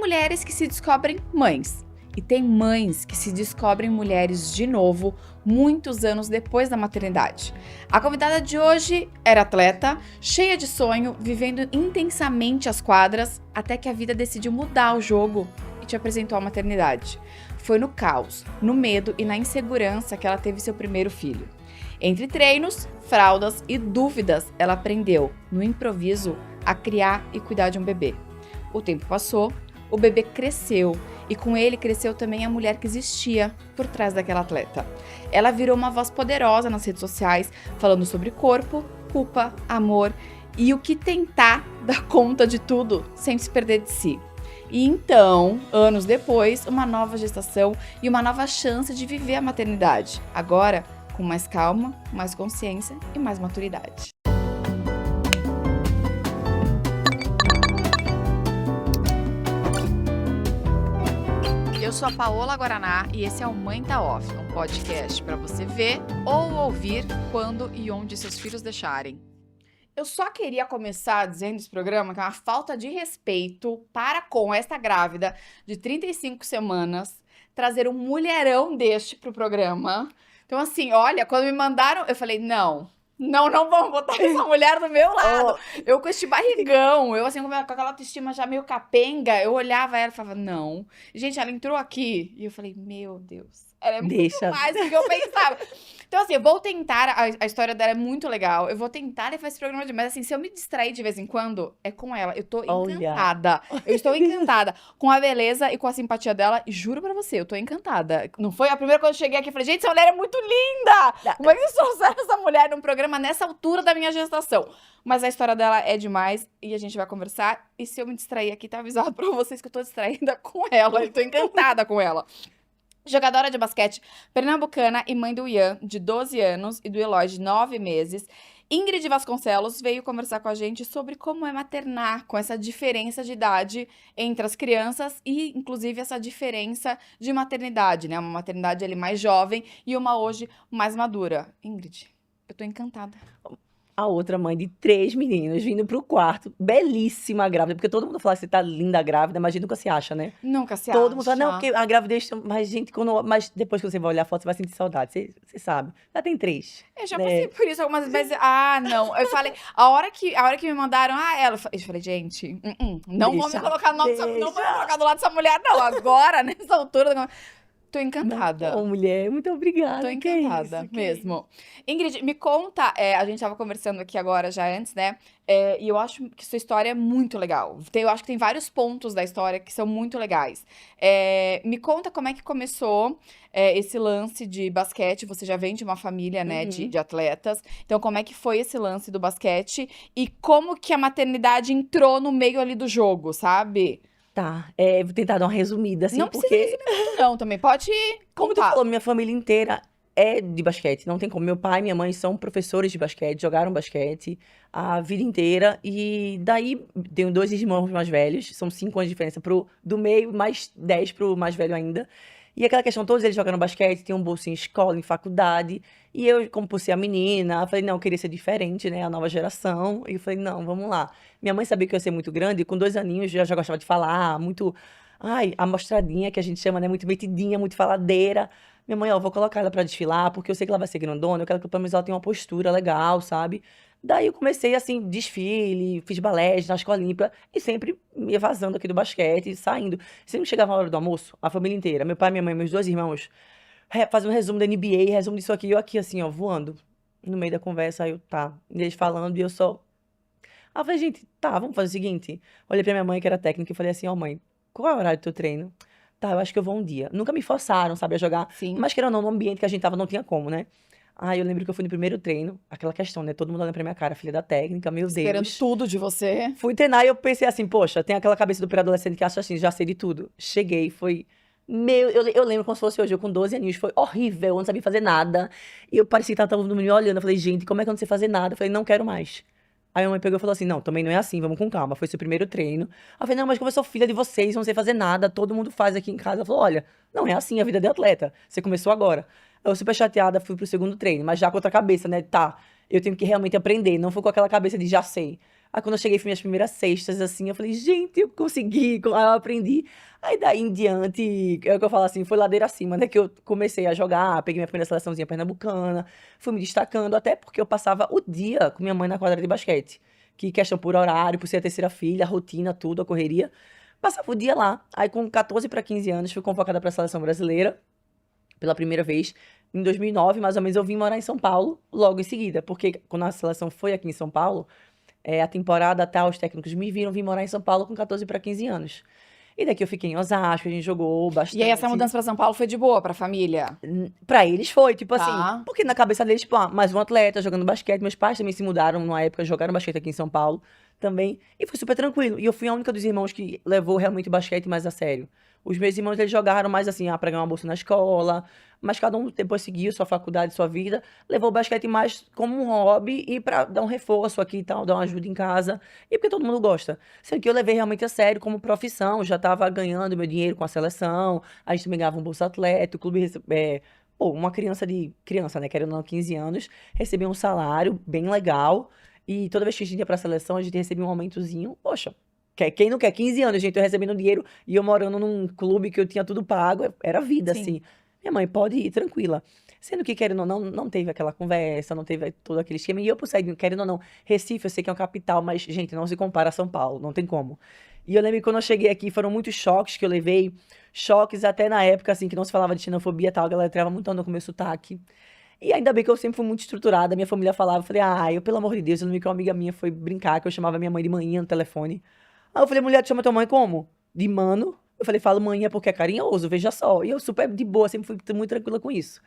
mulheres que se descobrem mães. E tem mães que se descobrem mulheres de novo, muitos anos depois da maternidade. A convidada de hoje era atleta, cheia de sonho, vivendo intensamente as quadras, até que a vida decidiu mudar o jogo e te apresentou a maternidade. Foi no caos, no medo e na insegurança que ela teve seu primeiro filho. Entre treinos, fraldas e dúvidas, ela aprendeu, no improviso, a criar e cuidar de um bebê. O tempo passou, o bebê cresceu e com ele cresceu também a mulher que existia por trás daquela atleta. Ela virou uma voz poderosa nas redes sociais, falando sobre corpo, culpa, amor e o que tentar dar conta de tudo sem se perder de si. E então, anos depois, uma nova gestação e uma nova chance de viver a maternidade. Agora, com mais calma, mais consciência e mais maturidade. Eu sou a Paola Guaraná e esse é o Mãe Tá Off, um podcast para você ver ou ouvir quando e onde seus filhos deixarem. Eu só queria começar dizendo esse programa que é uma falta de respeito para com esta grávida de 35 semanas trazer um mulherão deste pro programa. Então, assim, olha, quando me mandaram, eu falei, não vamos botar essa mulher do meu lado. Eu com este barrigão, eu assim, com aquela autoestima já meio capenga, eu olhava ela e falava, não. Gente, ela entrou aqui e eu falei, meu Deus, ela é muito mais do que eu pensava. Então, assim, eu vou tentar, a história dela é muito legal, eu vou tentar levar esse programa mas assim, se eu me distrair de vez em quando, é com ela. Eu tô encantada. Eu estou encantada com a beleza e com a simpatia dela, e juro pra você, eu tô encantada. Não foi a primeira coisa que eu cheguei aqui e falei, gente, essa mulher é muito linda! Como é que eles trouxeram essa mulher num programa nessa altura da minha gestação? Mas a história dela é demais e a gente vai conversar. E se eu me distrair aqui, tá avisado pra vocês que eu tô distraída com ela. Eu tô encantada com ela. Jogadora de basquete pernambucana e mãe do Ian, de 12 anos, e do Eloy, de 9 meses, Ingrid Vasconcelos veio conversar com a gente sobre como é maternar, com essa diferença de idade entre as crianças e, inclusive, essa diferença de maternidade, né? Uma maternidade ali mais jovem e uma hoje mais madura. Ingrid, eu tô encantada. A outra mãe de 3 meninos vindo pro quarto, belíssima grávida, porque todo mundo fala que você tá linda grávida, mas a gente nunca se acha, né? Nunca se Todo mundo fala, não, acha. porque a gravidez, mas gente, mas depois que você vai olhar a foto, você vai sentir saudade, você sabe. Já tem 3. Eu já passei por isso algumas vezes. Ah, não. Eu falei, a hora que me mandaram, eu falei, gente, não vou me colocar não vou me colocar do lado dessa mulher, não. Agora, nessa altura. Tô encantada. Ô, mulher, muito obrigada. Tô encantada, mesmo. Ingrid, me conta, a gente tava conversando aqui agora, já antes, né? E eu acho que sua história é muito legal. Eu acho que tem vários pontos da história que são muito legais. Me conta como é que começou esse lance de basquete. Você já vem de uma família, né, de atletas. Então, como é que foi esse lance do basquete? E como que a maternidade entrou no meio ali do jogo, sabe? Tá, vou tentar dar uma resumida, assim, não porque... precisa resumir muito, não, também. Pode Como tu contar. falou, minha família inteira é de basquete, não tem como. Meu pai e minha mãe são professores de basquete, jogaram basquete a vida inteira. E daí, tenho 2 irmãos mais velhos, são 5 anos de diferença do meio, mais 10 pro mais velho ainda. E aquela questão, todos eles jogaram basquete, tinham bolsa em escola, em faculdade. E eu, como por ser a menina, falei, não, eu queria ser diferente, né? A nova geração. E eu falei, não, vamos lá. Minha mãe sabia que eu ia ser muito grande, e com 2 aninhos já gostava de falar, muito... Ai, amostradinha, que a gente chama, né? Muito metidinha, muito faladeira. Minha mãe, ó, vou colocar ela pra desfilar, porque eu sei que ela vai ser grandona, eu quero que pelo menos ela tenha uma postura legal, sabe? Daí eu comecei, assim, desfile, fiz balé na escola olímpica, e sempre me vazando aqui do basquete, saindo. Sempre chegava a hora do almoço, a família inteira, meu pai, minha mãe, meus 2 irmãos, fazendo um resumo da NBA, resumo disso aqui, eu aqui, assim, ó, voando. No meio da conversa, aí eu, tá, eles falando, e eu só... Aí eu falei, gente, tá, vamos fazer o seguinte. Olhei pra minha mãe, que era técnica, e falei assim, ó, mãe, qual é o horário do teu treino? Tá, eu acho que eu vou um dia. Nunca me forçaram, sabe, a jogar. Sim. Mas querendo ou não, no ambiente que a gente tava, não tinha como, né? Aí eu lembro que eu fui no primeiro treino, aquela questão, né? Todo mundo olhando pra minha cara, filha da técnica, meu Esperando Deus. tudo de você. Fui treinar e eu pensei assim, poxa, tem aquela cabeça do pré-adolescente que acha assim, já sei de tudo. Cheguei, foi... Eu lembro como se fosse hoje, eu com 12 aninhos, foi horrível, eu não sabia fazer nada. E eu parecia que tava todo mundo me olhando, eu falei, gente, como é que eu não sei fazer nada? Eu falei, não quero mais. Aí a mãe pegou e falou assim, não, também não é assim, vamos com calma, foi seu primeiro treino. Aí eu falei, não, mas como eu sou filha de vocês, não sei fazer nada, todo mundo faz aqui em casa. Ela falou, olha, não é assim a vida de atleta, você começou agora. Eu super chateada, fui pro segundo treino, mas já com outra cabeça, né, tá, eu tenho que realmente aprender, não foi com aquela cabeça de já sei. Aí quando eu cheguei, fiz minhas primeiras cestas, assim, eu falei, gente, eu consegui, aí eu aprendi. Aí daí em diante, é o que eu falo assim, foi ladeira acima, né? Que eu comecei a jogar, peguei minha primeira seleçãozinha pernambucana, fui me destacando, até porque eu passava o dia com minha mãe na quadra de basquete. Que questão por horário, por ser a terceira filha, a rotina, tudo, a correria. Passava o dia lá. Aí com 14 para 15 anos, fui convocada para a seleção brasileira pela primeira vez. Em 2009, mais ou menos, eu vim morar em São Paulo logo em seguida, porque quando a seleção foi aqui em São Paulo, a temporada tal, os técnicos me viram vir morar em São Paulo com 14 para 15 anos. E daqui eu fiquei em Osasco, a gente jogou E aí essa bastante. mudança pra São Paulo foi de boa pra família? Pra eles foi, tipo assim, Tá. porque na cabeça deles, tipo, mais um atleta jogando basquete. Meus pais também se mudaram numa época, jogaram basquete aqui em São Paulo também. E foi super tranquilo. E eu fui a única dos irmãos que levou realmente o basquete mais a sério. Os meus irmãos, eles jogaram mais assim, pra ganhar uma bolsa na escola. Mas cada um depois seguiu sua faculdade, sua vida. Levou o basquete mais como um hobby e pra dar um reforço aqui e tal, dar uma ajuda em casa. E porque todo mundo gosta. Sendo que eu levei realmente a sério como profissão. Já tava ganhando meu dinheiro com a seleção. A gente também ganhava um bolsa atleta. O clube pô, uma criança, né, querendo ou não, 15 anos, recebia um salário bem legal, e toda vez que a gente ia pra seleção, a gente recebia um aumentozinho. Poxa, quem não quer? 15 anos, gente, eu recebendo dinheiro e eu morando num clube que eu tinha tudo pago, era vida, Sim. assim. Minha mãe, pode ir, tranquila. Sendo que, querendo ou não, não teve aquela conversa, não teve todo aquele esquema. E eu, por sair, querendo ou não, Recife, eu sei que é uma capital, mas, gente, não se compara a São Paulo, não tem como. E eu lembro que quando eu cheguei aqui, foram muitos choques que eu levei, choques até na época, assim, que não se falava de xenofobia e tal, a galera entrava muito onda com o meu sotaque. E ainda bem que eu sempre fui muito estruturada, minha família falava, eu falei, eu, pelo amor de Deus, eu lembro que uma amiga minha foi brincar, que eu chamava minha mãe de manhã no telefone. Aí eu falei, mulher, tu chama tua mãe como? De mano. Eu falei, falo manhã porque é carinhoso, veja só. E eu super de boa, sempre fui muito tranquila com isso.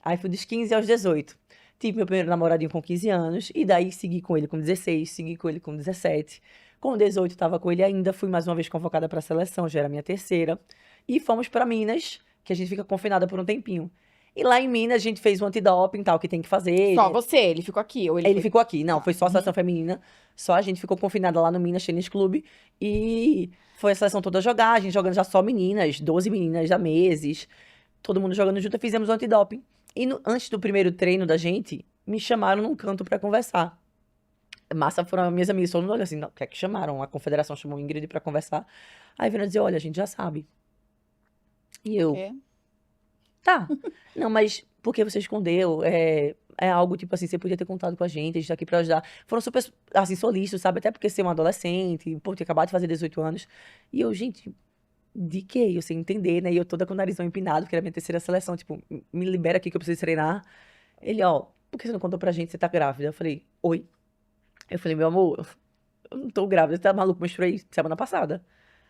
Aí fui dos 15 aos 18. Tive meu primeiro namoradinho com 15 anos, e daí segui com ele com 16, segui com ele com 17. Com 18 tava com ele ainda, fui mais uma vez convocada pra seleção, já era a minha terceira. E fomos pra Minas, que a gente fica confinada por um tempinho. E lá em Minas a gente fez o antidoping, tal, que tem que fazer. Só você, ele ficou aqui, ou ele Ele foi... ficou aqui, não, Tá. foi só a seleção feminina, só a gente ficou confinada lá no Minas Tênis Clube, e foi a seleção toda jogar, a gente jogando já só meninas, 12 meninas já meses, todo mundo jogando junto, e fizemos o antidoping. E antes do primeiro treino da gente, me chamaram num canto pra conversar. Massa foram as minhas amigas, todo mundo olha assim, não, o que é que chamaram? A confederação chamou o Ingrid pra conversar. Aí vieram dizer, olha, a gente já sabe. E eu, Quê? tá. Não, mas por que você escondeu? É algo tipo assim, você podia ter contado com a gente tá aqui pra ajudar. Foram super, assim, solícitos, sabe? Até porque ser uma adolescente, pô, tinha acabado de fazer 18 anos. E eu, gente, de quê? Eu sem entender, né? E eu toda com o narizão empinado, porque era a minha terceira seleção, tipo, me libera aqui que eu preciso treinar. Ele, ó, por que você não contou pra gente que você tá grávida? Eu falei, oi. Eu falei, meu amor, eu não tô grávida, você tá maluco? Menstruei semana passada.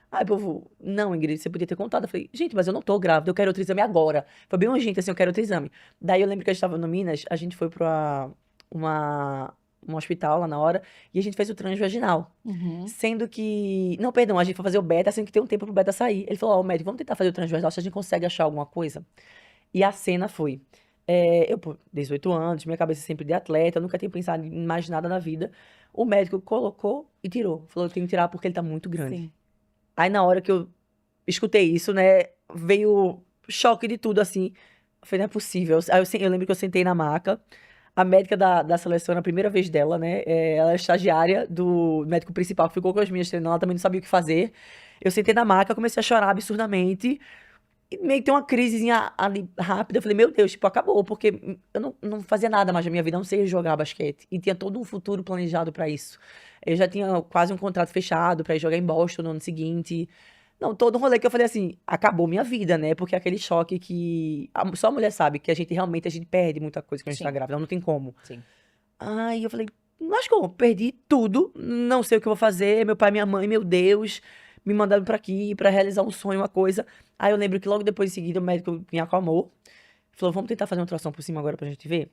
Aí o povo, não, Ingrid, você podia ter contado. Eu falei, gente, mas eu não tô grávida, eu quero outro exame agora. Foi bem urgente, assim, eu quero outro exame. Daí eu lembro que a gente tava no Minas, a gente foi pra um hospital lá na hora, e a gente fez o transvaginal. Uhum. Sendo que, não, perdão, a gente foi fazer o beta, sendo que tem um tempo pro beta sair. Ele falou, ó, médico, vamos tentar fazer o transvaginal, se a gente consegue achar alguma coisa. E a cena foi, eu, pô, 18 anos, minha cabeça sempre de atleta, eu nunca tinha pensado em mais nada na vida. O médico colocou e tirou. Falou, eu tenho que tirar porque ele tá muito grande. Sim. Aí na hora que eu escutei isso, né, veio choque de tudo, assim. Eu falei, não é possível. Aí eu lembro que eu sentei na maca, a médica da seleção, na primeira vez dela, né, ela é estagiária do médico principal, que ficou com as minhas treinando, ela também não sabia o que fazer. Eu sentei na maca, comecei a chorar absurdamente, e meio que tem uma crisezinha ali rápida. Eu falei, meu Deus, tipo, acabou, porque eu não fazia nada mais na minha vida, eu não sei jogar basquete. E tinha todo um futuro planejado pra isso. Eu já tinha quase um contrato fechado pra ir jogar em Boston no ano seguinte. Não, todo um rolê que eu falei assim, acabou minha vida, né? Porque é aquele choque que só a mulher sabe que a gente realmente perde muita coisa quando a gente tá Sim. grávida, não tem como. Sim. Aí eu falei, lascou, perdi tudo, não sei o que eu vou fazer. Meu pai e minha mãe, meu Deus, me mandaram pra aqui pra realizar um sonho, uma coisa. Aí eu lembro que logo depois em seguida o médico me acalmou, falou, vamos tentar fazer uma ultrassom por cima agora pra gente ver.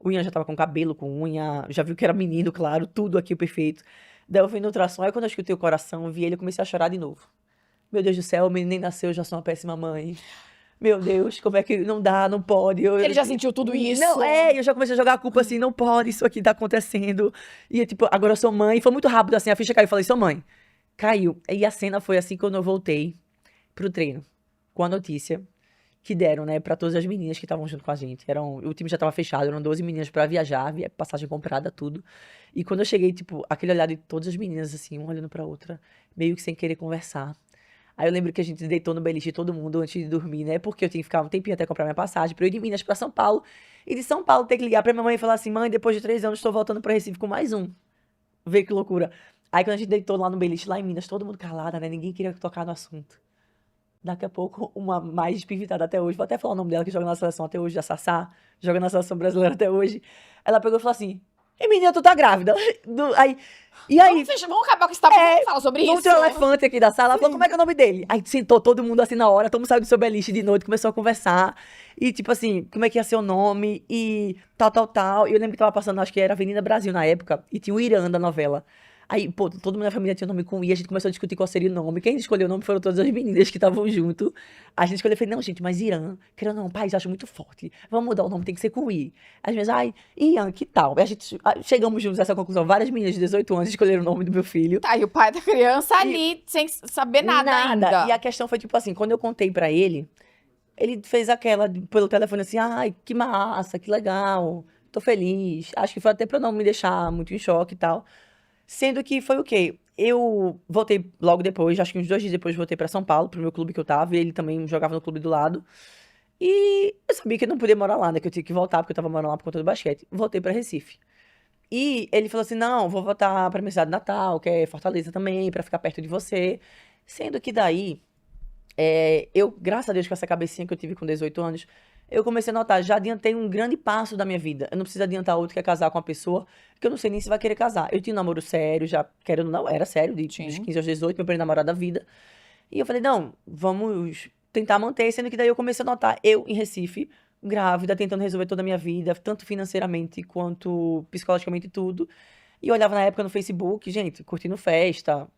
Unha já tava com cabelo, com unha, já viu que era menino, claro, tudo aqui perfeito. Daí eu fui no ultrassom, aí quando eu escutei o coração, eu vi ele, eu comecei a chorar de novo. Meu Deus do céu, o menino nem nasceu, eu já sou uma péssima mãe. Meu Deus, como é que não dá, não pode. Ele já sentiu tudo isso? Não, eu já comecei a jogar a culpa assim, não pode, isso aqui tá acontecendo. E tipo, agora eu sou mãe. Foi muito rápido assim, a ficha caiu, eu falei, sou mãe. Caiu. E a cena foi assim quando eu voltei pro treino, com a notícia que deram, né, pra todas as meninas que estavam junto com a gente. O time já tava fechado, eram 12 meninas pra viajar, passagem comprada, tudo. E quando eu cheguei, tipo, aquele olhar de todas as meninas, assim, uma olhando pra outra, meio que sem querer conversar. Aí eu lembro que a gente deitou no beliche todo mundo antes de dormir, né? Porque eu tinha que ficar um tempinho até comprar minha passagem pra eu ir de Minas pra São Paulo. E de São Paulo ter que ligar pra minha mãe e falar assim: mãe, depois de 3 anos estou voltando pra Recife com mais um. Vê que loucura. Aí quando a gente deitou lá no beliche, lá em Minas, todo mundo calado, né? Ninguém queria tocar no assunto. Daqui a pouco, uma mais espivitada até hoje, vou até falar o nome dela, que joga na seleção até hoje, a Sassá, joga na seleção brasileira até hoje. Ela pegou e falou assim: Ei, menina, tu tá grávida? E aí, Vamos acabar com esse tabu, vamos falar sobre não isso. tinha um elefante aqui da sala, ela falou: Como é que é o nome dele? Aí sentou todo mundo assim na hora, todo mundo saiu do seu beliche de noite, começou a conversar. E tipo assim, como é que ia ser o nome? E tal, tal, tal. E eu lembro que tava passando, acho que era Avenida Brasil na época, e tinha o Irã da novela. Aí, pô, todo mundo na família tinha nome com I, a gente começou a discutir qual seria o nome. Quem escolheu o nome foram todas as meninas que estavam junto. A gente escolheu, eu falei, não, gente, mas Irã, querendo ou não, país, eu acho muito forte. Vamos mudar o nome, tem que ser com I. As meninas, ai, Ian, que tal? E a gente, chegamos juntos a essa conclusão. Várias meninas de 18 anos escolheram o nome do meu filho. Tá, e o pai da criança ali, sem saber nada ainda. E a questão foi tipo assim, quando eu contei pra ele fez aquela pelo telefone assim, ai, que massa, que legal, tô feliz. Acho que foi até pra não me deixar muito em choque e tal. Sendo que foi o quê? Eu voltei logo depois, acho que uns 2 dias depois voltei pra São Paulo, pro meu clube que eu tava, e ele também jogava no clube do lado. E eu sabia que eu não podia morar lá, né? Que eu tinha que voltar, porque eu tava morando lá por conta do basquete. Voltei pra Recife. E ele falou assim: não, vou voltar pra minha cidade natal, que é Fortaleza também, pra ficar perto de você. Sendo que daí, eu, graças a Deus, com essa cabecinha que eu tive com 18 anos, eu comecei a notar, já adiantei um grande passo da minha vida. Eu não preciso adiantar outro, que é casar com uma pessoa, que eu não sei nem se vai querer casar. Eu tinha um namoro sério, já querendo ou não, era sério, dos Sim. 15 aos 18, meu primeiro namorado da vida. E eu falei, não, vamos tentar manter, sendo que daí eu comecei a notar, eu em Recife, grávida, tentando resolver toda a minha vida, tanto financeiramente quanto psicologicamente tudo. E eu olhava na época no Facebook, gente, curtindo festa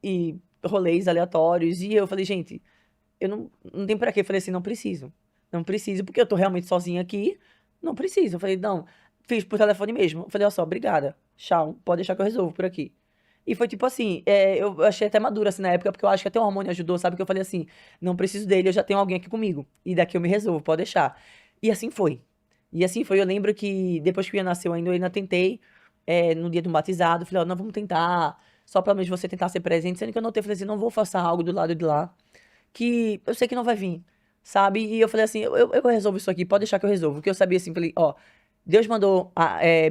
e rolês aleatórios. E eu falei, gente, eu não tem pra quê. Eu falei assim, não preciso. Não preciso, porque eu tô realmente sozinha aqui. Não preciso. Eu falei, não, fiz por telefone mesmo. Eu falei, ó só, obrigada. Tchau, pode deixar que eu resolvo por aqui. E foi tipo assim, eu achei até madura assim na época, porque eu acho que até o hormônio ajudou, sabe? Que eu falei assim, não preciso dele, eu já tenho alguém aqui comigo. E daqui eu me resolvo, pode deixar. E assim foi. E assim foi. Eu lembro que depois que o Ian nasceu ainda, eu ainda tentei, no dia do batizado, falei, ó, não, vamos tentar, só pelo menos você tentar ser presente, sendo que eu notei, falei assim, não vou forçar algo do lado de lá, que eu sei que não vai vir, sabe? E eu falei assim, eu resolvo isso aqui, pode deixar que eu resolvo. Porque eu sabia assim, falei, ó, Deus mandou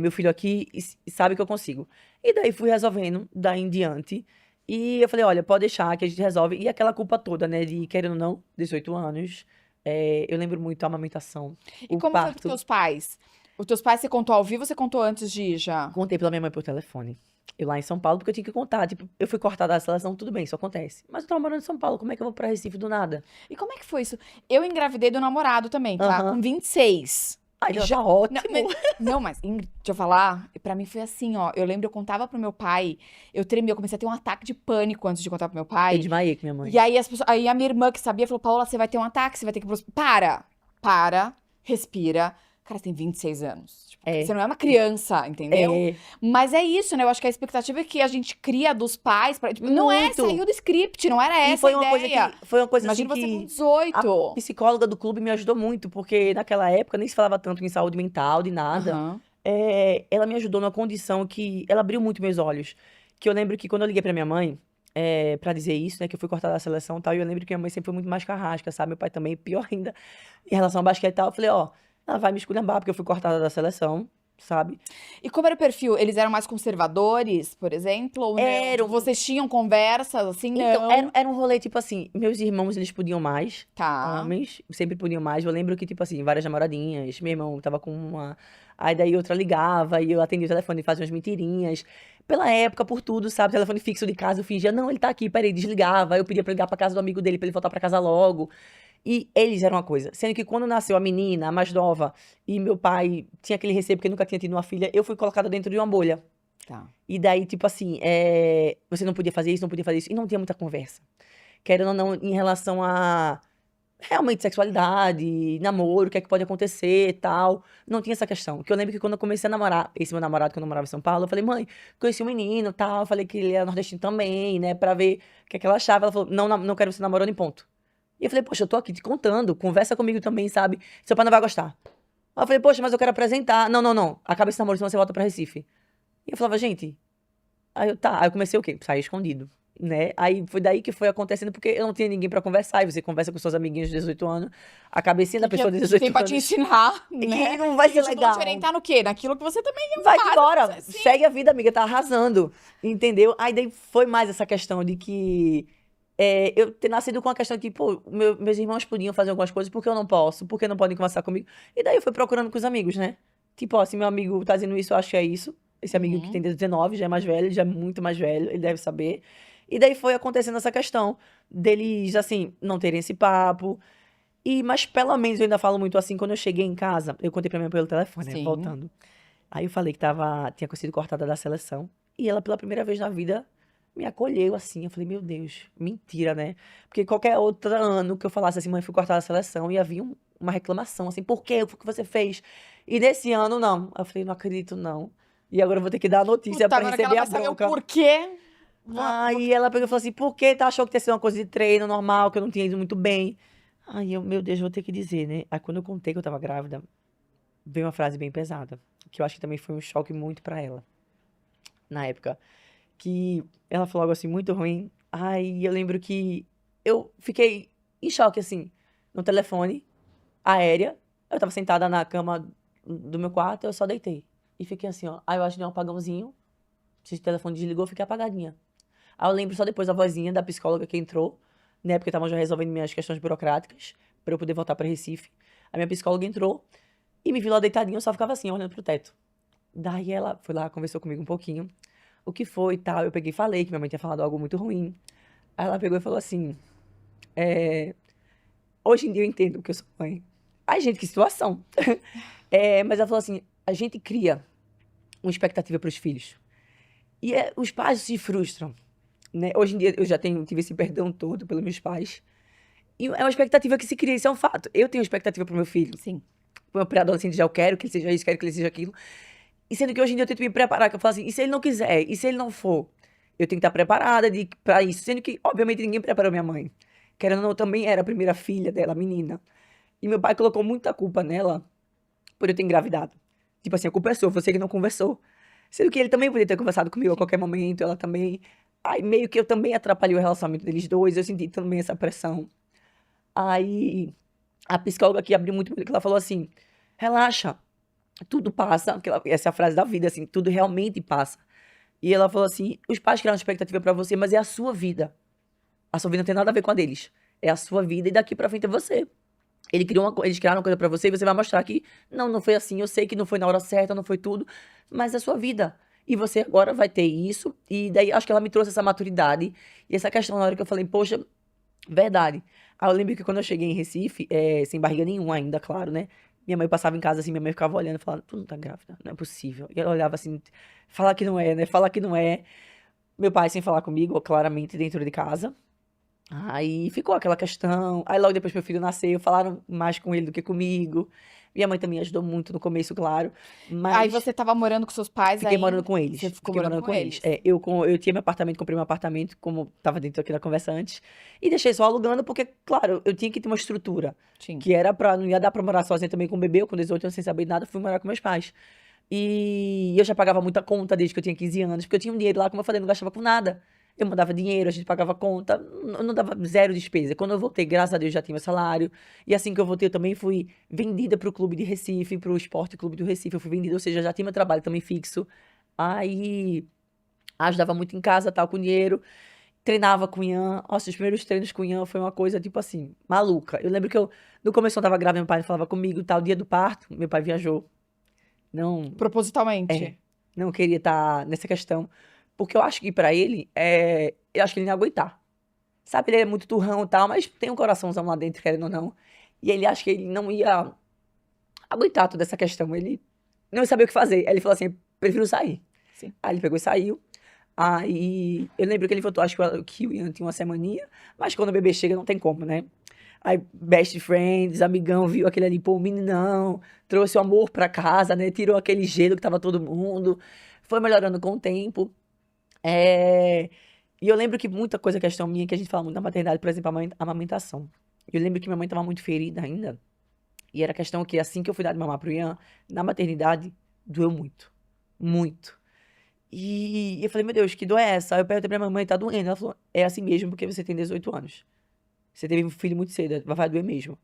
meu filho aqui e sabe que eu consigo. E daí fui resolvendo, daí em diante. E eu falei, olha, pode deixar que a gente resolve. E aquela culpa toda, né, de querendo ou não, 18 anos. Eu lembro muito a amamentação, E o como foi pros parto. teus pais? Os teus pais você contou ao vivo ou você contou antes de ir já? Contei pela minha mãe por telefone. Eu lá em São Paulo, porque eu tinha que contar. Tipo, eu fui cortada da seleção, tudo bem, isso acontece. Mas eu tava morando em São Paulo, como é que eu vou pra Recife do nada? E como é que foi isso? Eu engravidei do namorado também, tá? Aham. Com 26. Ai, Eu- já Não, ótimo. não, mas Ingrid, deixa eu falar, pra mim foi assim, ó. Eu lembro, eu contava pro meu pai, eu tremia, eu comecei a ter um ataque de pânico antes de contar pro meu Eu pai. desmaiei com minha mãe. E aí, aí a minha irmã que sabia falou: Paola, você vai ter um ataque, você vai ter que ir pro hospital. Para, respira. Cara, você tem 26 anos. Tipo, É. você não é uma criança, entendeu? É. Mas é isso, né? Eu acho que a expectativa é que a gente cria dos pais. Tipo, não é, Muito. saiu do script, não era E essa foi a uma coisa ideia. que. Foi uma coisa Imagina assim você com que. 18. A psicóloga do clube me ajudou muito, porque naquela época nem se falava tanto em saúde mental, de nada. Aham. Ela me ajudou numa condição que. Ela abriu muito meus olhos. Que eu lembro que quando eu liguei pra minha mãe, pra dizer isso, né, que eu fui cortada da seleção e tal, e eu lembro que minha mãe sempre foi muito mais carrasca, sabe? Meu pai também, pior ainda, em relação ao basquete e tal. Eu falei, ó, ela vai me esculhambar porque eu fui cortada da seleção, sabe? E como era o perfil? Eles eram mais conservadores, por exemplo? Ou não? Eram. Tipo, vocês tinham conversas assim? Então, Não. era um rolê, tipo assim, meus irmãos, eles podiam mais, Tá. homens, sempre podiam mais. Eu lembro que, tipo assim, várias namoradinhas, meu irmão tava com uma, aí daí outra ligava, e eu atendia o telefone e fazia umas mentirinhas. Pela época, por tudo, sabe, telefone fixo de casa, eu fingia, não, ele tá aqui, peraí, desligava. Eu pedia pra ligar pra casa do amigo dele, pra ele voltar pra casa logo. E eles eram uma coisa. Sendo que quando nasceu a menina, a mais nova, e meu pai tinha aquele receio porque nunca tinha tido uma filha, eu fui colocada dentro de uma bolha. Tá. E daí, tipo assim, você não podia fazer isso, não podia fazer isso. E não tinha muita conversa. Querendo ou não, em relação a realmente sexualidade, namoro, o que é que pode acontecer e tal. Não tinha essa questão. Porque eu lembro que quando eu comecei a namorar, esse meu namorado, quando eu morava em São Paulo, eu falei, mãe, conheci um menino e tal. Eu falei que ele era nordestino também, né, pra ver o que é que ela achava. Ela falou, não, não quero você namorando em ponto. E eu falei, poxa, eu tô aqui te contando, conversa comigo também, sabe? Seu pai não vai gostar. Aí eu falei, poxa, mas eu quero apresentar. Não, não, não. Acaba esse namoro, senão você volta pra Recife. E eu falava, gente. Aí eu, tá. Aí eu comecei o quê? Sair escondido, né? Aí foi daí que foi acontecendo, porque eu não tinha ninguém pra conversar. E você conversa com seus amiguinhos de 18 anos, a cabecinha da pessoa de Que 18 tem pra te anos. ensinar, Que né? não vai ser Eles vão te legal. orientar no quê? Naquilo que você também Vai faz, embora, assim. segue a vida, amiga, tá arrasando, entendeu? Aí daí foi mais essa questão de que eu ter nascido com a questão de que, pô, meus irmãos podiam fazer algumas coisas, por que eu não posso? Por que não podem conversar comigo? E daí eu fui procurando com os amigos, né? Tipo, ó, se meu amigo tá dizendo isso, eu acho que é isso. Esse amigo que tem 19 já é mais velho, já é muito mais velho, ele deve saber. E daí foi acontecendo essa questão deles, assim, não terem esse papo. Mas pelo menos eu ainda falo muito assim, quando eu cheguei em casa, eu contei pra minha mãe pelo telefone, né? Sim. Voltando. Aí eu falei que tinha sido cortada da seleção. E ela, pela primeira vez na vida, me acolheu assim. Eu falei, meu Deus, mentira, né? Porque qualquer outro ano que eu falasse assim, mãe, fui cortada da seleção, ia vir uma reclamação, assim, por quê? O que você fez? E nesse ano, não. Eu falei, não acredito, não. E agora eu vou ter que dar a notícia Puta, pra agora que receber ela a vai saber o bronca. porquê. Aí ela pegou e falou assim, por que tu achou que tinha sido uma coisa de treino normal, que eu não tinha ido muito bem? Aí eu, meu Deus, vou ter que dizer, né? Aí quando eu contei que eu tava grávida, veio uma frase bem pesada, que eu acho que também foi um choque muito pra ela, na época. Que ela falou algo assim muito ruim. Aí eu lembro que eu fiquei em choque, assim, no telefone, aérea. Eu tava sentada na cama do meu quarto, eu só deitei. E fiquei assim, ó. Aí eu acho que deu um apagãozinho. Se o telefone desligou, eu fiquei apagadinha. Aí eu lembro só depois da vozinha da psicóloga que entrou, né? Porque estavam já resolvendo minhas questões burocráticas, pra eu poder voltar pra Recife. A minha psicóloga entrou e me viu lá deitadinha, eu só ficava assim, olhando pro teto. Daí ela foi lá, conversou comigo um pouquinho. O que foi e tal? Eu peguei e falei que minha mãe tinha falado algo muito ruim. Aí ela pegou e falou assim: hoje em dia eu entendo que eu sou mãe. Ai, gente, que situação. Mas ela falou assim: a gente cria uma expectativa pros filhos. E os pais se frustram, né? Hoje em dia eu já tive esse perdão todo pelos meus pais. E é uma expectativa que se cria, isso é um fato. Eu tenho expectativa pro meu filho. Sim. Pro meu pré-adolescente já eu quero que ele seja isso, quero que ele seja aquilo. E sendo que hoje em dia eu tento me preparar, que eu falo assim, e se ele não quiser? E se ele não for? Eu tenho que estar preparada pra isso. Sendo que, obviamente, ninguém preparou minha mãe. Querendo ou não, eu também era a primeira filha dela, menina. E meu pai colocou muita culpa nela por eu ter engravidado. Tipo assim, a culpa é sua, você que não conversou. Sendo que ele também podia ter conversado comigo a qualquer momento, ela também. Aí meio que eu também atrapalhei o relacionamento deles dois, eu senti também essa pressão. Aí a psicóloga aqui abriu muito, que ela falou assim: relaxa, tudo passa. Essa é a frase da vida, assim, tudo realmente passa. E ela falou assim: os pais criaram expectativa pra você, mas é a sua vida. A sua vida não tem nada a ver com a deles. É a sua vida e daqui pra frente é você. Eles criaram uma coisa pra você e você vai mostrar que não foi assim. Eu sei que não foi na hora certa, não foi tudo, mas é a sua vida. E você agora vai ter isso. E daí acho que ela me trouxe essa maturidade e essa questão na hora que eu falei, poxa, verdade. Aí eu lembro que quando eu cheguei em Recife, sem barriga nenhuma ainda, claro, né? Minha mãe passava em casa assim, minha mãe ficava olhando e falando, tu não tá grávida, não é possível. E ela olhava assim, fala que não é, né? Fala que não é. Meu pai sem falar comigo, claramente, dentro de casa. Aí ficou aquela questão. Aí logo depois meu filho nasceu, falaram mais com ele do que comigo. Minha mãe também ajudou muito no começo, claro. Aí Mas você tava morando com seus pais fiquei ainda? morando com eles. Você ficou Fiquei morando morando com com eles. eles. Eu tinha meu apartamento, comprei meu apartamento, como tava dentro aqui da conversa antes. E deixei só alugando, porque, claro, eu tinha que ter uma estrutura. Sim. Que era pra. Não ia dar pra morar sozinha também com o bebê. Eu, com 18 anos, sem saber nada, fui morar com meus pais. E eu já pagava muita conta desde que eu tinha 15 anos, porque eu tinha um dinheiro lá, como eu falei, não gastava com nada. Eu mandava dinheiro, a gente pagava conta, não dava zero despesa. Quando eu voltei, graças a Deus, já tinha meu salário. E assim que eu voltei, eu também fui vendida pro clube de Recife, pro Esporte Clube do Recife. Eu fui vendida, ou seja, já tinha meu trabalho também fixo. Aí ajudava muito em casa, tal, com dinheiro. Treinava com o Ian. Nossa, os primeiros treinos com o Ian foi uma coisa, tipo assim, maluca. Eu lembro que no começo eu tava grávida, meu pai falava comigo, tal, dia do parto, meu pai viajou. Não, Propositalmente. não queria estar nessa questão. Porque eu acho que pra ele, eu acho que ele não ia aguentar. Sabe, ele é muito turrão e tal, mas tem um coraçãozão lá dentro, querendo ou não. E ele acha que ele não ia aguentar toda essa questão. Ele não ia saber o que fazer. Aí ele falou assim, prefiro sair. Sim. Aí ele pegou e saiu. Aí eu lembro que ele voltou, acho que o Ian tinha uma semaninha, mas quando o bebê chega não tem como, né? Aí, best friends, amigão, viu aquele ali, pô, meninão, trouxe o amor pra casa, né? Tirou aquele gelo que tava todo mundo. Foi melhorando com o tempo. É, E eu lembro que muita coisa, questão minha, que a gente fala muito na maternidade, por exemplo, a amamentação. Eu lembro que minha mãe tava muito ferida ainda. E era questão que assim que eu fui dar de mamar pro Ian, na maternidade, doeu muito. Muito. E eu falei, meu Deus, que dor é essa? Aí eu perguntei pra minha mãe, tá doendo? Ela falou, é assim mesmo porque você tem 18 anos. Você teve um filho muito cedo, vai doer mesmo.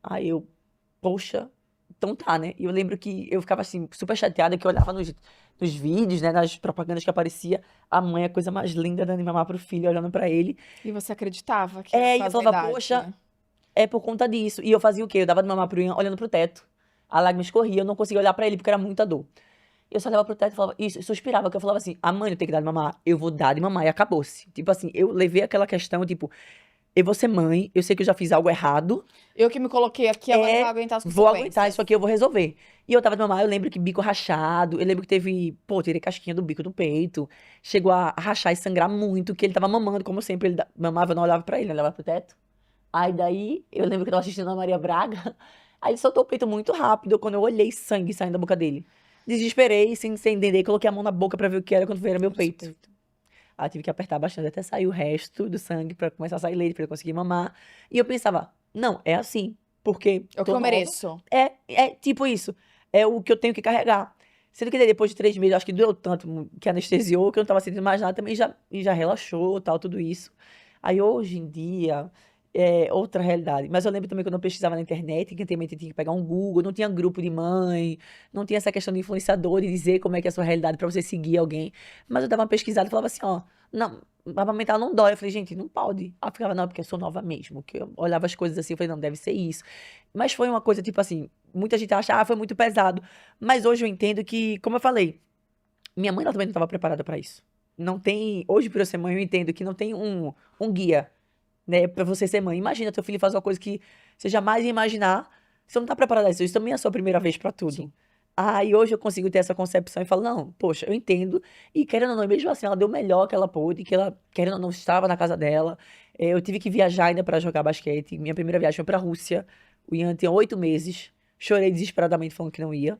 Aí eu, poxa, então tá, né? E eu lembro que eu ficava assim, super chateada, que eu olhava nos vídeos, né, nas propagandas que aparecia, a mãe é a coisa mais linda dando de mamar pro filho, olhando pra ele. E você acreditava que era por E eu causa da falava, idade, poxa, né? é por conta disso. E eu fazia o quê? Eu dava de mamar pro Ian olhando pro teto. A lágrima escorria, eu não conseguia olhar pra ele porque era muita dor. Eu só olhava pro teto e falava, isso, eu suspirava, que eu falava assim, a mãe não tem que dar de mamar, eu vou dar de mamar e acabou-se. Tipo assim, eu levei aquela questão, tipo, eu vou ser mãe, eu sei que eu já fiz algo errado, Eu que me coloquei aqui, agora eu vou aguentar as vou aguentar consequências. isso aqui, eu vou resolver. E eu tava de mamar, eu lembro que bico rachado, eu lembro que teve, pô, tirei casquinha do bico do peito, chegou a rachar e sangrar muito, que ele tava mamando, como sempre, ele mamava, eu não olhava pra ele, eu olhava pro teto. Aí daí, eu lembro que eu tava assistindo a Maria Braga, aí ele soltou o peito muito rápido, quando eu olhei sangue saindo da boca dele. Desesperei, sem entender, coloquei a mão na boca pra ver o que era, quando foi, era meu peito. Aí eu tive que apertar bastante até sair o resto do sangue pra começar a sair leite, pra eu conseguir mamar. E eu pensava, não, é assim, porque É o que tô eu nova. mereço. É tipo isso. É o que eu tenho que carregar. Sendo que daí, depois de 3 meses, acho que doeu tanto que anestesiou, que eu não tava sentindo mais nada também, já relaxou, tal, tudo isso. Aí hoje em dia, é outra realidade. Mas eu lembro também quando eu pesquisava na internet, que antigamente tinha que pegar um Google, não tinha grupo de mãe, não tinha essa questão de influenciador e dizer como é que é a sua realidade pra você seguir alguém. Mas eu dava uma pesquisada e falava assim, ó, não, amamentar não dói. Eu falei, gente, não pode. Aí eu ficava, não, porque eu sou nova mesmo. Que eu olhava as coisas assim, eu falei, não, deve ser isso. Mas foi uma coisa, tipo assim, muita gente acha, foi muito pesado. Mas hoje eu entendo que, como eu falei, minha mãe ela também não estava preparada para isso. Não tem, hoje por eu ser mãe, eu entendo que não tem um guia, né, para você ser mãe. Imagina teu filho fazer uma coisa que você jamais ia imaginar. Você não tá preparada para isso. Isso também é a sua primeira vez para tudo. Sim. E hoje eu consigo ter essa concepção e falo, não, poxa, eu entendo. E querendo ou não, mesmo assim, ela deu o melhor que ela pôde, que ela, querendo ou não, estava na casa dela. Eu tive que viajar ainda para jogar basquete. Minha primeira viagem foi pra Rússia. O Ian tinha 8 meses. Chorei desesperadamente falando que não ia.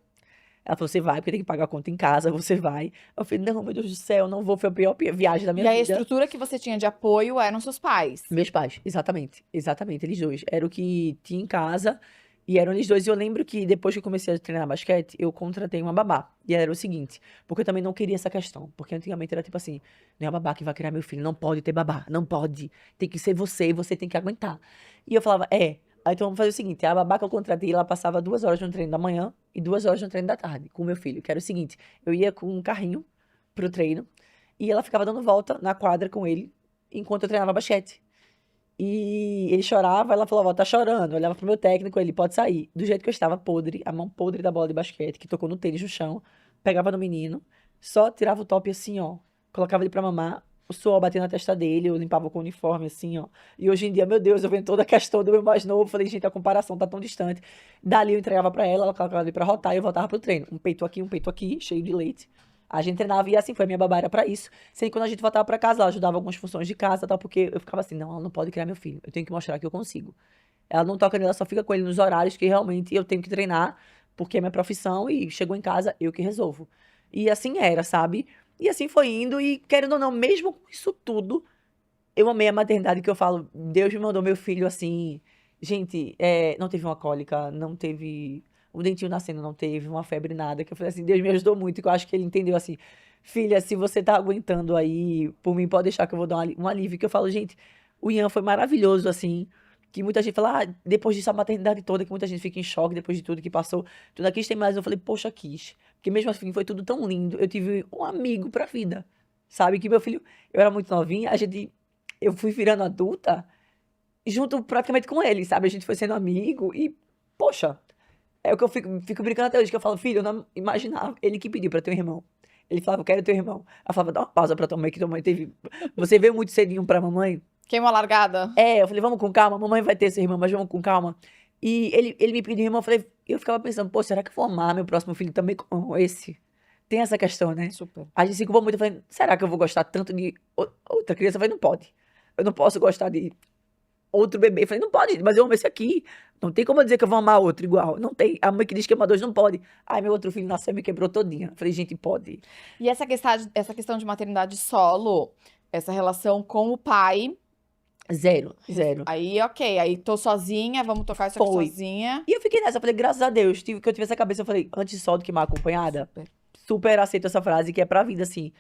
Ela falou, você vai, porque tem que pagar a conta em casa, você vai. Eu falei, não, meu Deus do céu, não vou, foi a pior viagem da E minha aí a vida. estrutura que você tinha de apoio eram seus pais. Meus pais, exatamente, exatamente, eles dois. Era o que tinha em casa e eram eles dois. E eu lembro que depois que eu comecei a treinar basquete, eu contratei uma babá. E era o seguinte, porque eu também não queria essa questão. Porque antigamente era tipo assim, não é a babá que vai criar meu filho, não pode ter babá, não pode. Tem que ser você e você tem que aguentar. E eu falava, é. Aí então vamos fazer o seguinte, a babá que eu contratei, ela passava 2 horas no treino da manhã e 2 horas no treino da tarde com o meu filho. Que era o seguinte, eu ia com um carrinho pro treino e ela ficava dando volta na quadra com ele enquanto eu treinava basquete. E ele chorava, ela falava, ó, tá chorando. Eu olhava pro meu técnico, ele pode sair. Do jeito que eu estava podre, a mão podre da bola de basquete, que tocou no tênis no chão, pegava no menino, só tirava o top assim, ó, colocava ele pra mamar, o suor batia na testa dele, eu limpava com o uniforme assim, ó. E hoje em dia, meu Deus, eu vendo toda a questão do meu mais novo, falei, gente, a comparação tá tão distante. Dali eu entregava pra ela colocava ele pra rotar e eu voltava pro treino. Um peito aqui, cheio de leite. A gente treinava e assim foi, a minha babá era pra isso. Sendo que quando a gente voltava pra casa, ela ajudava algumas funções de casa, tal, porque eu ficava assim, não, ela não pode criar meu filho. Eu tenho que mostrar que eu consigo. Ela não toca nele, ela só fica com ele nos horários que realmente eu tenho que treinar, porque é minha profissão e chegou em casa, eu que resolvo. E assim era, sabe? E assim foi indo e querendo ou não, mesmo com isso tudo, eu amei a maternidade que eu falo, Deus me mandou meu filho assim. Gente, não teve uma cólica, não teve um dentinho nascendo, não teve uma febre, nada. Que eu falei assim, Deus me ajudou muito, que eu acho que ele entendeu assim, filha, se você tá aguentando aí, por mim, pode deixar que eu vou dar um alívio. Que eu falo, gente, o Ian foi maravilhoso, assim. Que muita gente fala, depois disso, a maternidade toda, que muita gente fica em choque depois de tudo que passou. Tu não quis ter mais, eu falei, poxa, quis. Porque mesmo assim, foi tudo tão lindo. Eu tive um amigo pra vida. Sabe, que meu filho, eu era muito novinha, eu fui virando adulta junto praticamente com ele, sabe? A gente foi sendo amigo e, poxa, é o que eu fico brincando até hoje, que eu falo, filho, eu não imaginava. Ele que pediu pra ter um irmão. Ele falava, eu quero ter um irmão. Eu falava, dá uma pausa pra tua mãe, que tua mãe teve. Você veio muito cedinho pra mamãe. Queima a largada. Eu falei, vamos com calma, mamãe vai ter esse irmão, mas vamos com calma. E ele me pediu um irmão, eu ficava pensando, pô, será que eu vou amar meu próximo filho também com esse? Tem essa questão, né? Super. A gente se culpa muito, eu falei, será que eu vou gostar tanto de outra criança? Eu falei, não pode. Eu não posso gostar de outro bebê. Eu falei, não pode, mas eu amo esse aqui. Não tem como eu dizer que eu vou amar outro igual. Não tem. A mãe que diz que ama dois não pode. Ai, meu outro filho nasceu e me quebrou todinha. Eu falei, gente, pode. E essa questão de maternidade solo, essa relação com o pai, Zero, zero. Aí, ok. Aí tô sozinha, vamos tocar isso aqui Foi. sozinha. E eu fiquei nessa, eu falei, graças a Deus, que eu tive essa cabeça, eu falei, antes só do que mal acompanhada, Super. super aceito essa frase, que é pra vida, assim.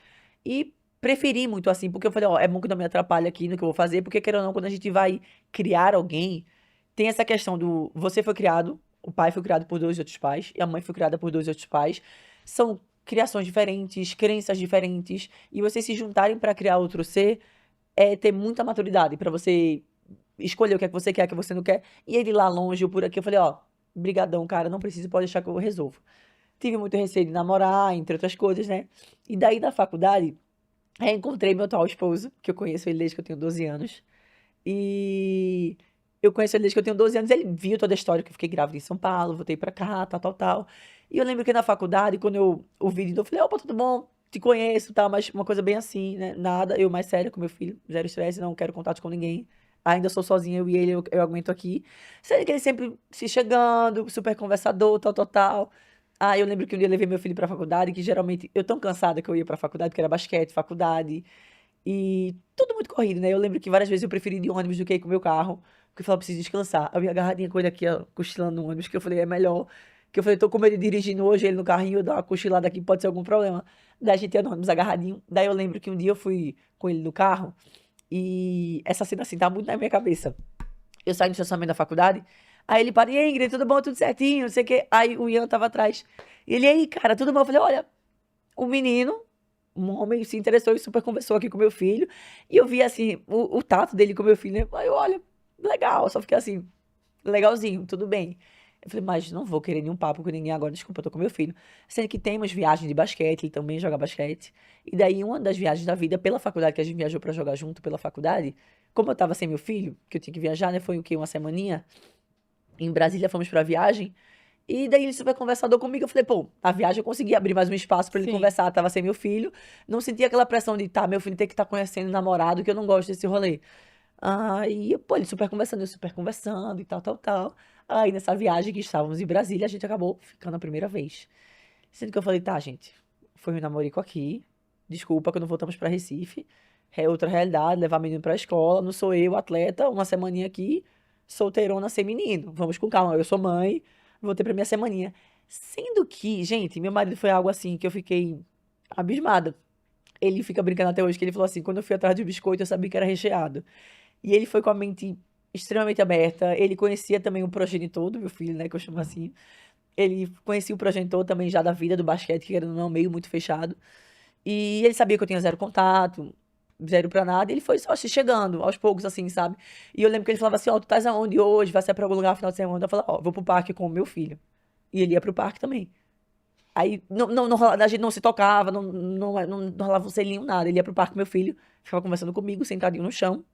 E preferi muito assim, porque eu falei, ó, é bom que não me atrapalhe aqui no que eu vou fazer, porque querendo ou não, quando a gente vai criar alguém, tem essa questão do, você foi criado, o pai foi criado por dois outros pais, e a mãe foi criada por dois outros pais, são criações diferentes, crenças diferentes, e vocês se juntarem pra criar outro ser, é ter muita maturidade pra você escolher o que é que você não quer, e ele lá longe ou por aqui, eu falei, ó, brigadão, cara, não precisa, pode deixar que eu resolvo. Tive muito receio de namorar, entre outras coisas, né? E daí na faculdade, reencontrei meu atual esposo, que eu conheço ele desde que eu tenho 12 anos. E eu conheço ele desde que eu tenho 12 anos. Ele viu toda a história que eu fiquei grávida em São Paulo, voltei pra cá, tal, tal, tal. E eu lembro que na faculdade, quando eu ouvi de novo, eu falei, opa, tudo bom? Te conheço, tal, mas uma coisa bem assim, né? Nada, eu mais séria com meu filho, zero estresse, não quero contato com ninguém. Ainda sou sozinha, eu e ele, eu aguento aqui. Sendo que ele sempre se chegando, super conversador, tal, tal, tal. Ah, eu lembro que um dia eu levei meu filho pra faculdade, que geralmente eu tão cansada que eu ia pra faculdade, porque era basquete, faculdade, e tudo muito corrido, né? Eu lembro que várias vezes eu preferi ir de ônibus do que ir com o meu carro, porque eu falava, preciso descansar. Eu ia agarradinha com ele aqui, ó, cochilando no ônibus, que eu falei, é melhor. Que eu falei, tô com medo de dirigindo hoje, ele no carrinho, eu dar uma cochilada aqui, pode ser algum problema. Daí a gente ia no ônibus agarradinho. Daí eu lembro que um dia eu fui com ele no carro, e essa cena assim tá muito na minha cabeça. Eu saí do estacionamento da faculdade, aí ele para, e aí, Ingrid, tudo bom, tudo certinho, não sei o quê. Aí o Ian tava atrás. E aí, cara, tudo bom? Eu falei, olha, um menino, um homem se interessou e super conversou aqui com meu filho. E eu vi, assim, o tato dele com meu filho, né? Aí eu, olha, legal, só fiquei assim, legalzinho, tudo bem. Eu falei, mas não vou querer nenhum papo com ninguém agora, desculpa, eu tô com meu filho. Sendo que temos viagem de basquete, ele também joga basquete. E daí, uma das viagens da vida, pela faculdade, que a gente viajou pra jogar junto pela faculdade, como eu tava sem meu filho, que eu tinha que viajar, né? Foi o quê? Uma semaninha. Em Brasília, fomos pra viagem. E daí ele super conversador comigo. Eu falei, pô, a viagem eu consegui abrir mais um espaço pra ele Sim. conversar. Tava sem meu filho. Não sentia aquela pressão de, tá, meu filho tem que estar conhecendo namorado, que eu não gosto desse rolê. Aí, pô, ele super conversando, eu super conversando e tal, tal, tal. Aí nessa viagem que estávamos em Brasília, a gente acabou ficando a primeira vez. Sendo que eu falei, tá, gente, foi um namorico aqui. Desculpa que não voltamos pra Recife. É outra realidade, levar menino pra escola. Não sou eu, atleta, uma semaninha aqui, solteirona sem menino. Vamos com calma, eu sou mãe, voltei pra minha semaninha. Sendo que, gente, meu marido foi algo assim que eu fiquei abismada. Ele fica brincando até hoje, que ele falou assim, quando eu fui atrás de biscoito, eu sabia que era recheado. E ele foi com a mente extremamente aberta. Ele conhecia também o progenitor do meu filho, né, que eu chamo assim. Ele conhecia o progenitor também já da vida do basquete, que era um meio muito fechado. E ele sabia que eu tinha zero contato, zero pra nada. E ele foi só se chegando, aos poucos, assim, sabe? E eu lembro que ele falava assim, ó, tu estás aonde hoje? Vai sair pra algum lugar no final de semana? Eu falava, ó, vou pro parque com o meu filho. E ele ia pro parque também. Aí a gente não se tocava, não rolava um selinho, nada. Ele ia pro parque com meu filho, ficava conversando comigo, sentadinho no chão.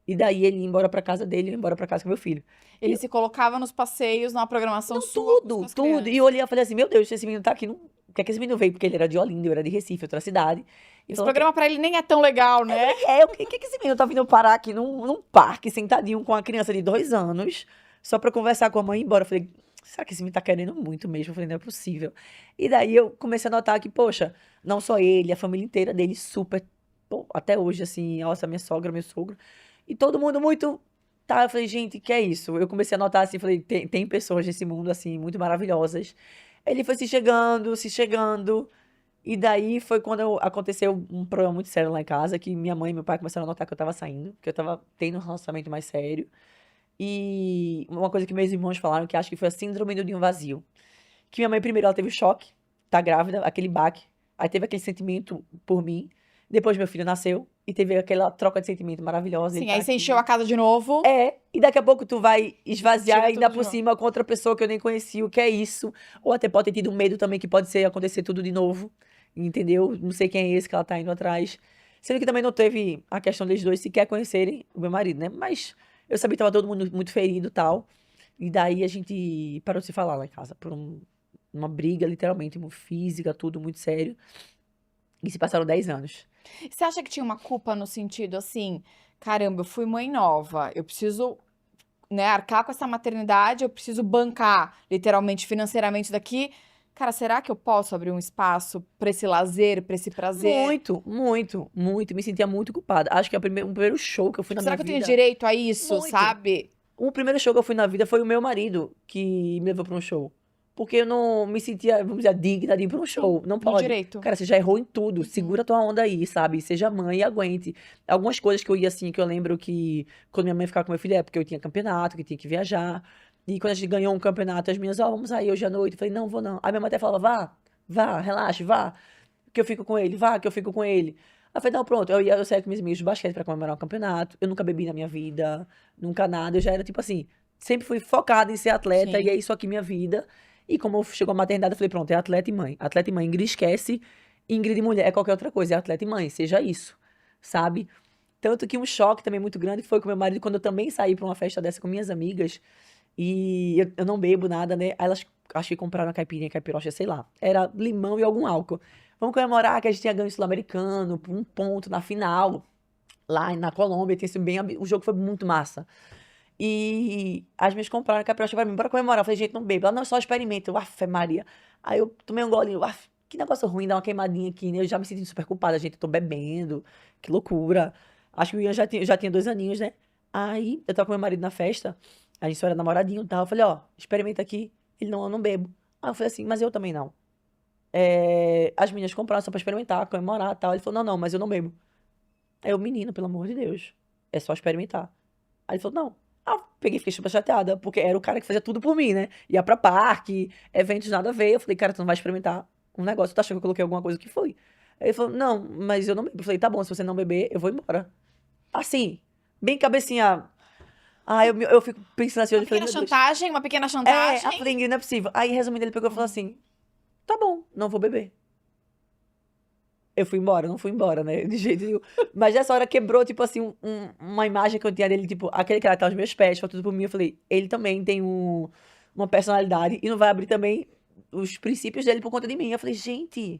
E daí ele ia embora pra casa dele, eu ia embora pra casa com meu filho. Ele se colocava nos passeios, numa programação Não, sua com tudo, suas tudo. E crianças. eu olhei e falei assim, meu Deus, esse menino tá aqui. Não... Por que é que esse menino veio? Porque ele era de Olinda, eu era de Recife, outra cidade. Esse Então, programa pra ele nem é tão legal, né? o que esse menino tá vindo parar aqui num parque, sentadinho com uma criança de 2 anos, só pra conversar com a mãe e ir embora? Eu falei, será que esse menino tá querendo muito mesmo? Eu falei, não é possível. E daí eu comecei a notar que, poxa, não só ele, a família inteira dele, super, pô, até hoje, assim, nossa, minha sogra, meu sogro, e todo mundo muito. Tá, eu falei, gente, que é isso? Eu comecei a notar assim, falei, tem pessoas nesse mundo, assim, muito maravilhosas. Ele foi se chegando. E daí foi quando aconteceu um problema muito sério lá em casa, que minha mãe e meu pai começaram a notar que eu tava saindo, que eu tava tendo um relacionamento mais sério. E uma coisa que meus irmãos falaram, que acho que foi a síndrome do ninho vazio. Que minha mãe, primeiro, ela teve o choque, tá grávida, aquele baque. Aí teve aquele sentimento por mim. Depois meu filho nasceu e teve aquela troca de sentimento maravilhosa. Ele Sim, tá aí você encheu aqui. a casa de novo, É, e daqui a pouco tu vai esvaziar tira ainda tudo de por novo. cima com outra pessoa que eu nem conhecia, o que é isso. Ou até pode ter tido medo também, que pode ser acontecer tudo de novo, entendeu? Não sei quem é esse que ela tá indo atrás. Sendo que também não teve a questão deles dois sequer conhecerem o meu marido, né? Mas eu sabia que tava todo mundo muito ferido e tal. E daí a gente parou de se falar lá em casa, por uma briga, literalmente, muito física, tudo muito sério. E se passaram 10 anos. Você acha que tinha uma culpa no sentido assim, caramba, eu fui mãe nova, eu preciso, né, arcar com essa maternidade, eu preciso bancar, literalmente, financeiramente daqui. Cara, será que eu posso abrir um espaço pra esse lazer, pra esse prazer? Muito, muito, muito. Me sentia muito culpada. Acho que o primeiro show que eu fui na Será minha que eu tenho vida. direito a isso, Muito. sabe? O primeiro show que eu fui na vida foi o meu marido que me levou pra um show. Porque eu não me sentia, vamos dizer, digna de ir pra um show. Não No pode. direito. Cara, você já errou em tudo. Segura tua onda aí, sabe? Seja mãe e aguente. Algumas coisas que eu ia assim, que eu lembro que quando minha mãe ficava com meu filho é porque eu tinha campeonato, que tinha que viajar. E quando a gente ganhou um campeonato, as minhas, ó, vamos sair hoje à noite. Eu falei, não, vou não. Aí minha mãe até falava, vá, relaxe, vá, que eu fico com ele, vá, que eu fico com ele. Aí eu falei, não, pronto, eu saí com meus amigos de basquete pra comemorar um campeonato. Eu nunca bebi na minha vida, nunca nada. Eu já era tipo assim, sempre fui focada em ser atleta e Sim. é isso aqui minha vida. E como chegou a maternidade, eu falei, pronto, é atleta e mãe. Atleta e mãe, Ingrid esquece, Ingrid mulher, é qualquer outra coisa, é atleta e mãe, seja isso, sabe? Tanto que um choque também muito grande foi com meu marido, quando eu também saí pra uma festa dessa com minhas amigas, e eu não bebo nada, né? Aí elas, acho que compraram uma caipirinha, caipirocha, sei lá. Era limão e algum álcool. Vamos comemorar que a gente tinha ganho o Sul-Americano por um ponto na final, lá na Colômbia, tinha sido bem, o jogo foi muito massa. E as minhas compraram a caprichosa pra mim, bora comemorar. Eu falei, gente, não bebe. Ela, não, só experimenta. Eu, Aff, Maria. Aí eu tomei um golinho, Aff, que negócio ruim, dá uma queimadinha aqui, né? Eu já me senti super culpada, gente, eu tô bebendo, que loucura. Acho que o Ian já tinha 2 aninhos, né? Aí eu tava com meu marido na festa, a gente só era namoradinho e tal. Eu falei, ó, experimenta aqui. Ele, não, eu não bebo. Aí eu falei assim, mas eu também não. As meninas compraram só pra experimentar, comemorar e tal. Ele falou, não, não, mas eu não bebo. Aí eu, menino, pelo amor de Deus, é só experimentar. Aí ele falou, não. Ah, eu peguei e fiquei super chateada, porque era o cara que fazia tudo por mim, né? Ia pra parque, eventos nada a ver. Eu falei, cara, tu não vai experimentar um negócio, tu achou que eu coloquei alguma coisa que foi? Aí ele falou, não, mas eu não bebo. Eu falei, tá bom, se você não beber, eu vou embora. Assim, bem cabecinha. Ah, eu fico pensando assim, Uma eu falei, pequena meu Deus. chantagem, uma pequena É, eu chantagem. falei, não é possível. Aí, resumindo, ele pegou e falou assim, tá bom, não vou beber. Eu fui embora, não fui embora, né? De jeito nenhum. Mas nessa hora quebrou, tipo assim, uma imagem que eu tinha dele, tipo, aquele cara que tá aos meus pés, foi tudo por mim. Eu falei, ele também tem uma personalidade e não vai abrir também os princípios dele por conta de mim. Eu falei, gente,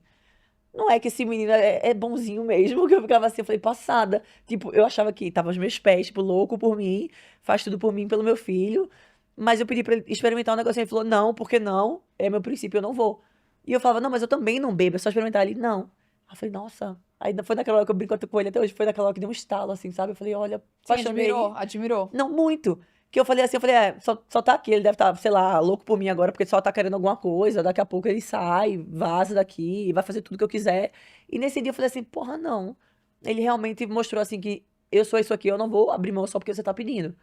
não é que esse menino é bonzinho mesmo, que eu ficava assim, eu falei, passada. Tipo, eu achava que tava aos meus pés, tipo, louco por mim, faz tudo por mim, pelo meu filho. Mas eu pedi pra ele experimentar um negocinho, ele falou, não, porque não, é meu princípio, eu não vou. E eu falava, não, mas eu também não bebo, é só experimentar. Ele, não. Aí eu falei, nossa. Aí foi naquela hora que eu brinco com ele até hoje, foi naquela hora que deu um estalo, assim, sabe? Eu falei, olha, Sim, admirou, apaixonei. admirou. Não, muito. Que eu falei assim, eu falei, só tá aqui, ele deve estar, sei lá, louco por mim agora, porque só tá querendo alguma coisa, daqui a pouco ele sai, vaza daqui, vai fazer tudo que eu quiser. E nesse dia eu falei assim, porra, não. Ele realmente mostrou assim que eu sou isso aqui, eu não vou abrir mão só porque você tá pedindo.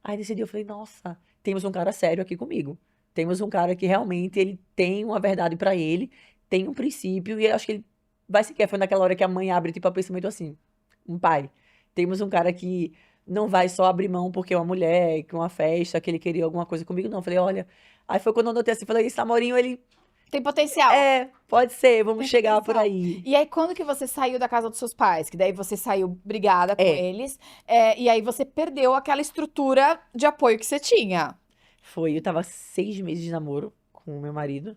Aí nesse dia eu falei, nossa, temos um cara sério aqui comigo. Temos um cara que realmente ele tem uma verdade pra ele, tem um princípio, e eu acho que ele vai se quer. Foi naquela hora que a mãe abre, tipo, a pensamento assim, um pai. Temos um cara que não vai só abrir mão porque é uma mulher, que uma festa, que ele queria alguma coisa comigo, não. Eu falei, olha. Aí foi quando eu notei assim, falei, esse namorinho, ele. Tem potencial. Pode ser, vamos Tem chegar por potencial. aí. E aí, quando que você saiu da casa dos seus pais? Que daí você saiu brigada com É. eles. E aí você perdeu aquela estrutura de apoio que você tinha. Foi, eu tava 6 meses de namoro com o meu marido.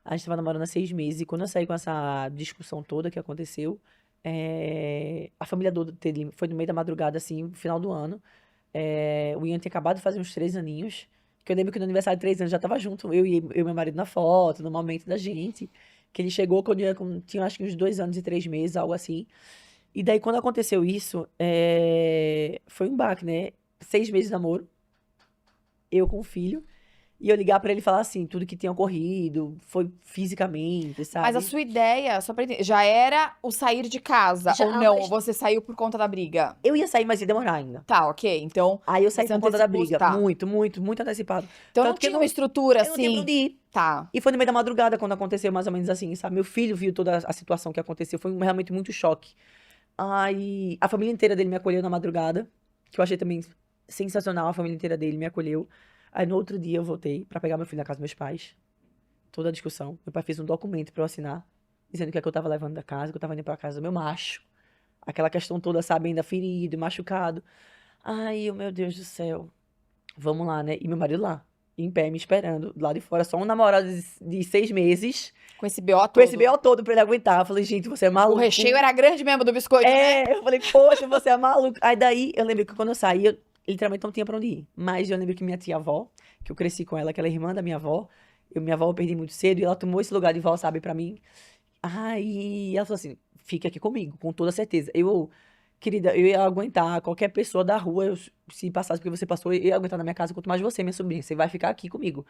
A gente tava namorando há 6 meses. E quando eu saí com essa discussão toda que aconteceu, a família toda foi no meio da madrugada, assim, no final do ano. O Ian tinha acabado de fazer uns 3 aninhos. Que eu lembro que no aniversário de 3 anos já tava junto, eu e meu marido na foto, no momento da gente. Que ele chegou quando eu tinha acho que uns 2 anos e 3 meses, algo assim. E daí quando aconteceu isso, foi um baque, né? 6 meses de namoro, eu com o filho. E eu ligar pra ele e falar assim, tudo que tinha ocorrido, foi fisicamente, Mas a sabe? sua ideia, só pra entender, já era o sair de casa? Já, Ou não? mas Ou você saiu por conta da briga? eu ia sair, mas ia demorar ainda. Tá, ok. Então, Aí eu saí você por conta da antecipou, briga. tá. Muito, muito, muito antecipado. Então não Tanto que tinha uma estrutura eu não tinha pra assim. onde ir. Tá. E foi no meio da madrugada quando aconteceu mais ou menos assim, sabe? Meu filho viu toda a situação que aconteceu. Foi realmente muito choque. Aí a família inteira dele me acolheu na madrugada, que eu achei também sensacional. A família inteira dele me acolheu. Aí no outro dia eu voltei pra pegar meu filho na casa dos meus pais. Toda a discussão. Meu pai fez um documento pra eu assinar, dizendo o que é que eu tava levando da casa, que eu tava indo pra casa do meu macho. Aquela questão toda, sabe, ainda ferido, machucado. Ai, meu Deus do céu. Vamos lá, né? E meu marido lá, em pé, me esperando, lá de fora, só um namorado de 6 meses, Com esse BO todo. com esse B.O. todo pra ele aguentar. Eu falei, gente, você é O maluco. recheio era grande mesmo do biscoito, né? Eu falei, poxa, você é maluco. Aí daí, eu lembro que quando eu saí, eu literalmente não tinha pra onde ir. Mas eu lembro que minha tia-avó, que eu cresci com ela, que ela é irmã da minha avó, Minha avó eu perdi muito cedo e ela tomou esse lugar de vó, sabe, pra mim. Aí ela falou assim: fique aqui comigo, com toda certeza. Querida, eu ia aguentar qualquer pessoa da rua, se passasse porque você passou, eu ia aguentar na minha casa, quanto mais você, minha sobrinha, você vai ficar aqui comigo.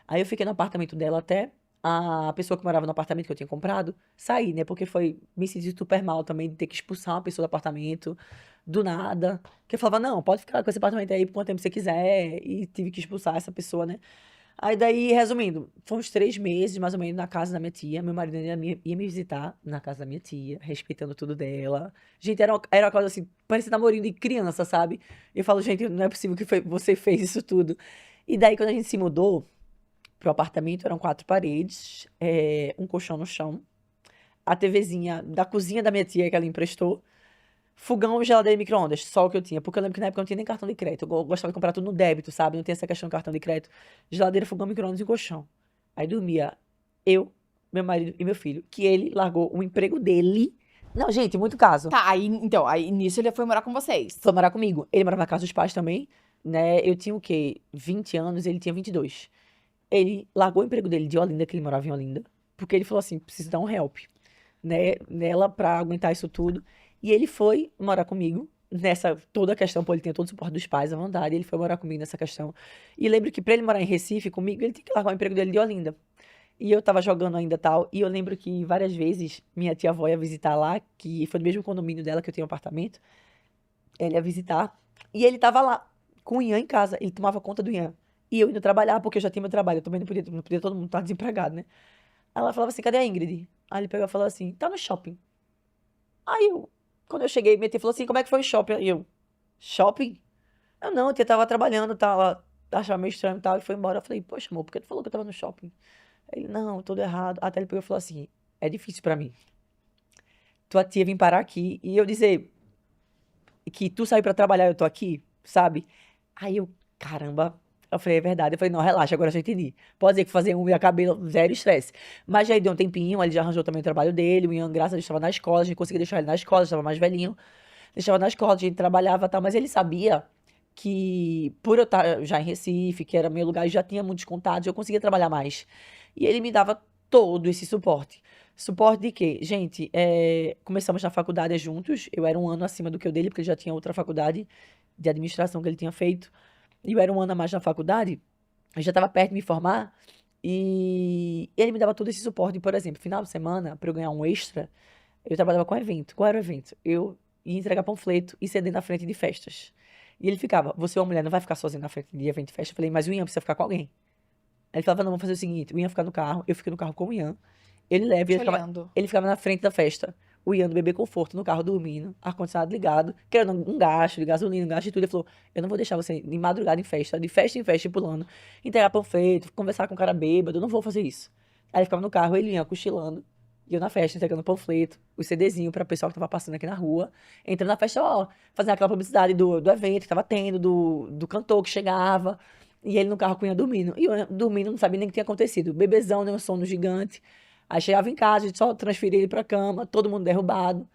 Aí eu fiquei no apartamento dela até a pessoa que morava no apartamento que eu tinha comprado sair, né? Porque foi me sentir super mal também de ter que expulsar uma pessoa do apartamento do nada. Que eu falava, não, pode ficar com esse apartamento aí por quanto tempo você quiser. E tive que expulsar essa pessoa, né? Aí daí, resumindo, foi uns 3 meses, mais ou menos, na casa da minha tia. Meu marido ainda ia me visitar na casa da minha tia, respeitando tudo dela. Gente, era uma coisa assim, parecia namorinho de criança, sabe? Eu falo, gente, não é possível que você fez isso tudo. E daí, quando a gente se mudou pro apartamento, eram 4 paredes, um colchão no chão, a TVzinha da cozinha da minha tia que ela emprestou, fogão, geladeira e micro-ondas, só o que eu tinha. Porque eu lembro que na época eu não tinha nem cartão de crédito. Eu gostava de comprar tudo no débito, sabe? Não tinha essa questão de cartão de crédito. Geladeira, fogão, micro-ondas e colchão. Aí dormia eu, meu marido e meu filho. Que ele largou o emprego dele. Não, gente, muito caso. Tá, aí nisso ele foi morar com vocês. Foi morar comigo. Ele morava na casa dos pais também, né? Eu tinha o quê? 20 anos, ele tinha 22. Ele largou o emprego dele de Olinda, que ele morava em Olinda, porque ele falou assim, preciso dar um help, né, nela pra aguentar isso tudo. E ele foi morar comigo nessa toda a questão, pô, ele tinha todo o suporte dos pais, à vontade, ele foi morar comigo nessa questão. E lembro que pra ele morar em Recife comigo, ele tinha que largar o emprego dele de Olinda. E eu tava jogando ainda tal, e eu lembro que várias vezes minha tia-avó ia visitar lá, que foi no mesmo condomínio dela que eu tenho um apartamento, ele ia visitar, e ele tava lá, com o Ian em casa, ele tomava conta do Ian. E eu indo trabalhar, porque eu já tinha meu trabalho, eu também não podia todo mundo estar desempregado, né? Aí ela falava assim, cadê a Ingrid? Aí ele pegou e falou assim, tá no shopping. Aí quando eu cheguei, minha tia falou assim, como é que foi o shopping? E eu, shopping? Eu não, a tia tava trabalhando, tava, achava meio estranho e tal, e foi embora. Eu falei, poxa, amor, por que tu falou que eu tava no shopping? Aí ele, não, tudo errado. Até ele pegou e falou assim, é difícil pra mim. Tua tia vir parar aqui e eu dizer que tu saiu pra trabalhar e eu tô aqui, sabe? Aí eu, caramba. Eu falei, é verdade. Eu falei, não, relaxa, agora eu já entendi. Pode dizer que fazer unha, cabelo, zero estresse. Mas aí deu um tempinho, ele já arranjou também o trabalho dele. O Ian, graças a Deus, estava na escola. A gente conseguia deixar ele na escola, estava mais velhinho. Deixava na escola, a gente trabalhava e tal. Mas ele sabia que, por eu estar já em Recife, que era meu lugar, e já tinha muitos contatos, eu conseguia trabalhar mais. E ele me dava todo esse suporte. Suporte de quê? Gente, começamos na faculdade juntos. Eu era um ano acima do que o dele, porque ele já tinha outra faculdade de administração que ele tinha feito. E eu era um ano a mais na faculdade. Eu já estava perto de me formar. E ele me dava todo esse suporte. Por exemplo, final de semana, para eu ganhar um extra, eu trabalhava com evento. Qual era o evento? Eu ia entregar panfleto e CD na frente de festas. E ele ficava, você é uma mulher, não vai ficar sozinha na frente de evento de festa? Eu falei, mas o Ian precisa ficar com alguém. Aí ele falava, não, vamos fazer o seguinte, o Ian ficar no carro, eu fico no carro com o Ian. Ele leva e Te olhando. ele ficava na frente da festa. O Ian do Bebê Conforto no carro dormindo, ar-condicionado ligado, querendo um gasto de gasolina, um gasto de tudo. Ele falou, eu não vou deixar você de madrugada em festa, de festa em festa, pulando, entregar panfleto, conversar com um cara bêbado, eu não vou fazer isso. Aí ele ficava no carro, ele ia cochilando, e eu na festa, entregando panfleto, o CDzinho pra pessoal que tava passando aqui na rua, entrando na festa, ó, fazendo aquela publicidade do evento que tava tendo, do cantor que chegava, e ele no carro com o Ian dormindo. E eu dormindo, não sabia nem o que tinha acontecido. Bebezão, né, um sono gigante. Aí chegava em casa, a gente só transferia ele pra cama, todo mundo derrubado.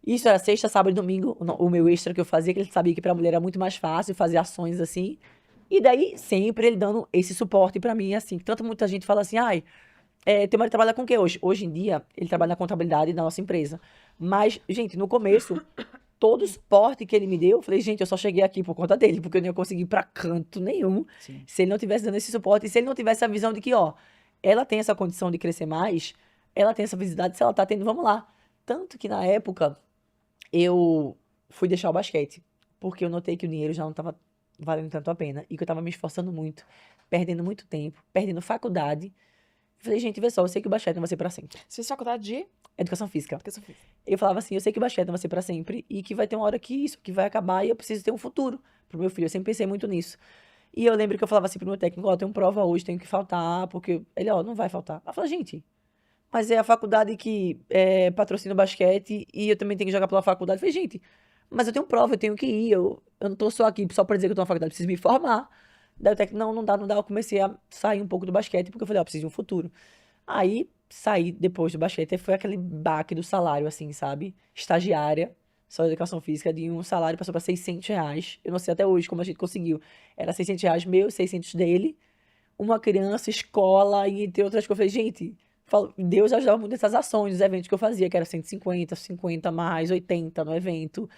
Isso era sexta, sábado e domingo, o meu extra que eu fazia, que ele sabia que pra mulher era muito mais fácil fazer ações assim. E daí, sempre ele dando esse suporte pra mim, assim. Tanto muita gente fala assim, ai, teu marido trabalha com o quê hoje? Hoje em dia, ele trabalha na contabilidade da nossa empresa. Mas, gente, no começo, todo o suporte que ele me deu, eu falei, gente, eu só cheguei aqui por conta dele, porque eu não ia conseguir ir pra canto nenhum Sim. se ele não tivesse dando esse suporte, e se ele não tivesse a visão de que, ó, ela tem essa condição de crescer mais, ela tem essa visibilidade, se ela tá tendo, vamos lá. Tanto que na época, eu fui deixar o basquete, porque eu notei que o dinheiro já não tava valendo tanto a pena, e que eu tava me esforçando muito, perdendo muito tempo, perdendo faculdade. Eu falei, gente, vê só, eu sei que o basquete não vai ser pra sempre. Você fez faculdade de Educação física. educação física. Eu falava assim, eu sei que o basquete não vai ser pra sempre e que vai ter uma hora que isso aqui vai acabar e eu preciso ter um futuro pro meu filho. Eu sempre pensei muito nisso. E eu lembro que eu falava assim pro meu técnico, ó, tenho prova hoje, tenho que faltar, porque ele, ó, não vai faltar. Eu falei, gente, mas é a faculdade que patrocina o basquete e eu também tenho que jogar pela faculdade. Eu falei, gente, mas eu tenho prova, eu tenho que ir, eu não tô só aqui só pra dizer que eu tô na faculdade, eu preciso me formar. Daí o técnico, não, não dá, não dá. Eu comecei a sair um pouco do basquete, porque eu falei, ó, preciso de um futuro. Aí saí depois do basquete, e foi aquele baque do salário, assim, sabe? Estagiária, só educação física, de um salário passou pra R$ 600. Eu não sei até hoje como a gente conseguiu. Era R$ 600 meu, 600 dele. uma criança, escola e entre outras coisas. Eu falei, gente, Deus ajudava muito nessas ações, nos eventos que eu fazia, que era 150, 50 mais, 80 no evento.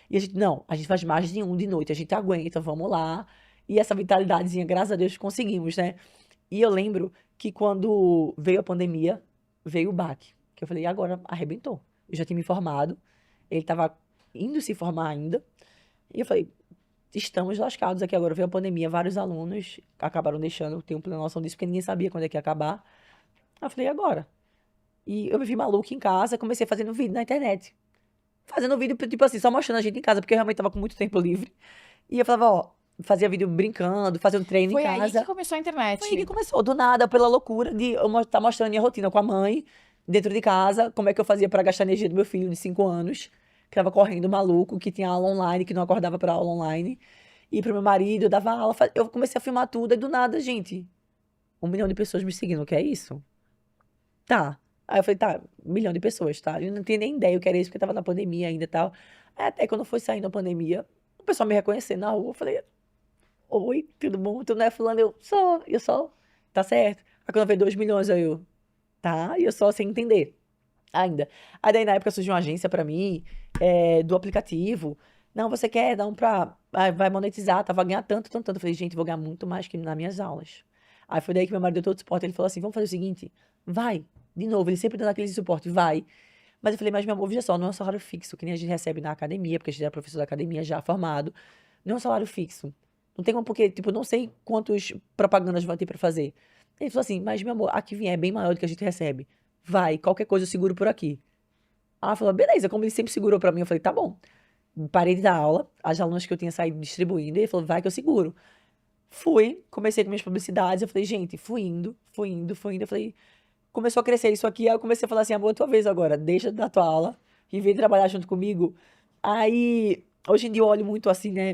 E a gente, não, a gente faz mais de um de noite, a gente aguenta, vamos lá. E essa vitalidadezinha, graças a Deus, conseguimos, né? E eu lembro que quando veio a pandemia, veio o baque. Que eu falei, e agora arrebentou. Eu já tinha me formado, ele estava indo se formar ainda. E eu falei, estamos lascados aqui agora. Veio a pandemia, vários alunos acabaram deixando, eu tenho plena noção disso, porque ninguém sabia quando é que ia acabar. Aí eu falei, e agora? E eu me vi maluca em casa, comecei fazendo vídeo na internet. Fazendo vídeo, tipo assim, só mostrando a gente em casa, porque eu realmente tava com muito tempo livre. E eu falava, ó, fazia vídeo brincando, fazendo treino em Foi aí que casa. começou a Foi aí que internet. começou, do nada, pela loucura de eu estar mostrando a minha rotina com a mãe, dentro de casa, como é que eu fazia pra gastar energia do meu filho de 5 anos, que tava correndo maluco, que tinha aula online, que não acordava pra aula online. E pro meu marido, eu dava aula, eu comecei a filmar tudo, e do nada, gente, 1 milhão de pessoas me seguindo, o que é isso? Tá. Aí eu falei, tá, 1 milhão de pessoas, tá? Eu não tinha nem ideia, eu queria isso porque tava na pandemia ainda e tal. Aí até quando foi saindo a pandemia, o pessoal me reconhecendo na rua, eu falei, oi, tudo bom? Tu não é fulano? Eu sou, tá certo. Aí quando veio 2 milhões, aí eu, tá, e eu só sem entender ainda. Aí daí na época surgiu uma agência pra mim, do aplicativo. Não, você quer dar um pra. Vai monetizar, tá? Vai ganhar tanto, tanto, tanto. Eu falei, gente, vou ganhar muito mais que nas minhas aulas. Aí foi daí que meu marido deu todo o suporte. Ele falou assim: vamos fazer o seguinte, vai. De novo, ele sempre dando aquele suporte, vai. Mas eu falei, mas meu amor, veja só, não é um salário fixo, que nem a gente recebe na academia, porque a gente é professor da academia já formado. Não é um salário fixo. Não tem como, porque, tipo, não sei quantos propagandas vai ter pra fazer. Ele falou assim, mas meu amor, aqui vier é bem maior do que a gente recebe. Vai, qualquer coisa eu seguro por aqui. Aí ela falou, beleza, como ele sempre segurou pra mim, eu falei, tá bom. Parei de dar aula, as alunas que eu tinha saído distribuindo, e ele falou, vai que eu seguro. Fui, comecei com minhas publicidades, eu falei, gente, fui indo, fui indo, fui indo. Eu falei, começou a crescer isso aqui, aí eu comecei a falar assim, amor, é tua vez agora, deixa de dar tua aula e vem trabalhar junto comigo. Aí, hoje em dia eu olho muito assim, né,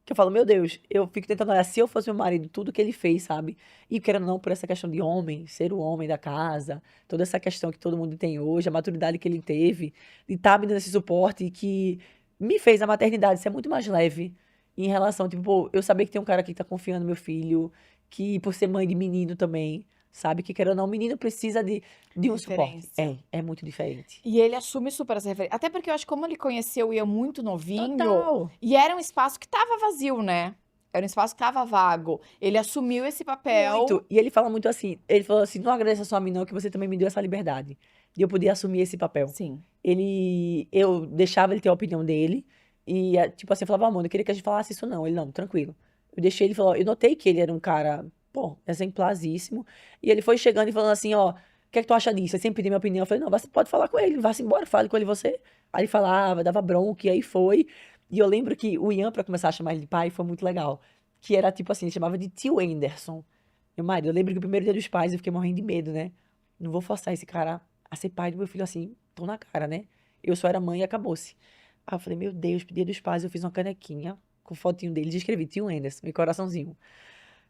que eu falo, meu Deus, eu fico tentando olhar, se eu fosse meu marido, tudo que ele fez, sabe? E querendo ou não, por essa questão de homem, ser o homem da casa, toda essa questão que todo mundo tem hoje, a maturidade que ele teve, de estar me dando esse suporte que me fez a maternidade ser muito mais leve em relação, tipo, pô, eu saber que tem um cara aqui que tá confiando no meu filho, que por ser mãe de menino também, sabe? Que querendo ou não, o menino precisa de um suporte. Diferença. É muito diferente. E ele assume super essa referência. Até porque eu acho que como ele conheceu o Ian muito novinho, Total. e era um espaço que tava vazio, né? Era um espaço que tava vago. Ele assumiu esse papel. Muito. E ele fala muito assim, ele falou assim, não agradeça só a mim não, que você também me deu essa liberdade de eu poder assumir esse papel. Sim. Eu deixava ele ter a opinião dele, e tipo assim, eu falava, amor, não queria que a gente falasse isso não. Ele, não, tranquilo. Eu deixei ele falar, eu notei que ele era um cara, pô, exemplarzíssimo, e ele foi chegando e falando assim, ó, o que é que tu acha disso? Ele sempre pediu minha opinião, eu falei, não, você pode falar com ele, vá-se embora, fale com ele você. Aí ele falava, dava bronca, e aí foi. E eu lembro que o Ian, pra começar a chamar ele de pai, foi muito legal. Que era tipo assim, ele chamava de tio Anderson. Meu marido, eu lembro que o primeiro dia dos pais eu fiquei morrendo de medo, né? Não vou forçar esse cara a ser pai do meu filho assim, tão na cara, né? Eu só era mãe e acabou-se. Aí eu falei, meu Deus, dia dos pais, eu fiz uma canequinha com fotinho dele e escrevi tio Anderson, e coraçãozinho.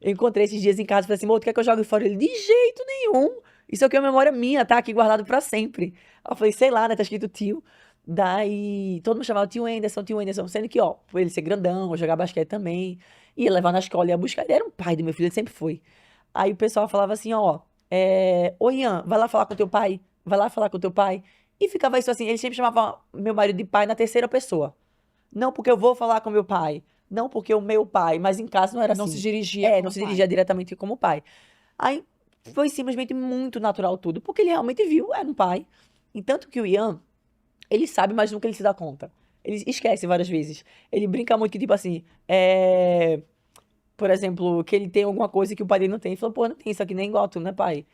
Eu encontrei esses dias em casa e falei assim, amor, tu quer que eu jogue fora? Ele, de jeito nenhum. Isso aqui é uma memória minha, tá? Aqui guardado pra sempre. Aí eu falei, sei lá, né? Tá escrito tio. Daí, todo mundo chamava tio Anderson, sendo que, ó, por ele ser grandão, jogar basquete também, ia levar na escola, ia buscar. Ele era um pai do meu filho, ele sempre foi. Aí o pessoal falava assim, ó, ô Ian, vai lá falar com teu pai, vai lá falar com teu pai. E ficava isso assim, ele sempre chamava meu marido de pai na terceira pessoa. Não porque eu vou falar com meu pai, não porque o meu pai, mas em casa não era Não se assim. dirigia Não como se pai. dirigia diretamente como pai. Aí foi simplesmente muito natural tudo, porque ele realmente viu, era um pai. E tanto que o Ian, ele sabe, mas nunca ele se dá conta. Ele esquece várias vezes. Ele brinca muito que, tipo assim, por exemplo, que ele tem alguma coisa que o pai dele não tem. Ele falou, pô, não tem isso aqui nem igual a tu, né, pai?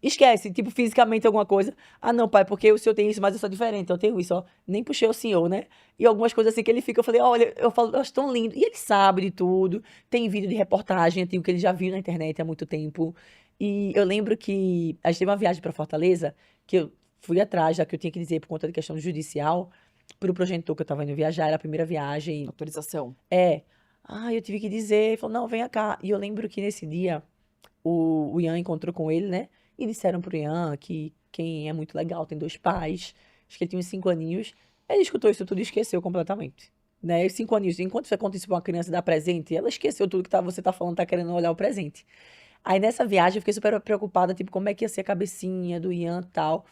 Esquece, tipo, fisicamente alguma coisa. Ah, não, pai, porque o senhor tem isso, mas eu sou diferente, eu tenho isso, ó. Nem puxei o senhor, né? E algumas coisas assim que ele fica, eu falei, olha, eu falo, eu acho tão lindo. E ele sabe de tudo. Tem vídeo de reportagem, antigo que ele já viu na internet há muito tempo. E eu lembro que a gente teve uma viagem pra Fortaleza, que eu fui atrás, já que eu tinha que dizer por conta de questão judicial, pro projetor que eu tava indo viajar, era a primeira viagem. Autorização. Eu tive que dizer, ele falou, não, venha cá. E eu lembro que nesse dia o Ian encontrou com ele, né? E disseram pro Ian que quem é muito legal tem 2 pais. Acho que ele tinha uns 5 aninhos. Ele escutou isso tudo e esqueceu completamente. Né? Os 5 aninhos, enquanto você conta isso pra uma criança e dá presente, ela esqueceu tudo que você tá falando, tá querendo olhar o presente. Aí nessa viagem eu fiquei super preocupada, tipo, como é que ia ser a cabecinha do Ian e tal.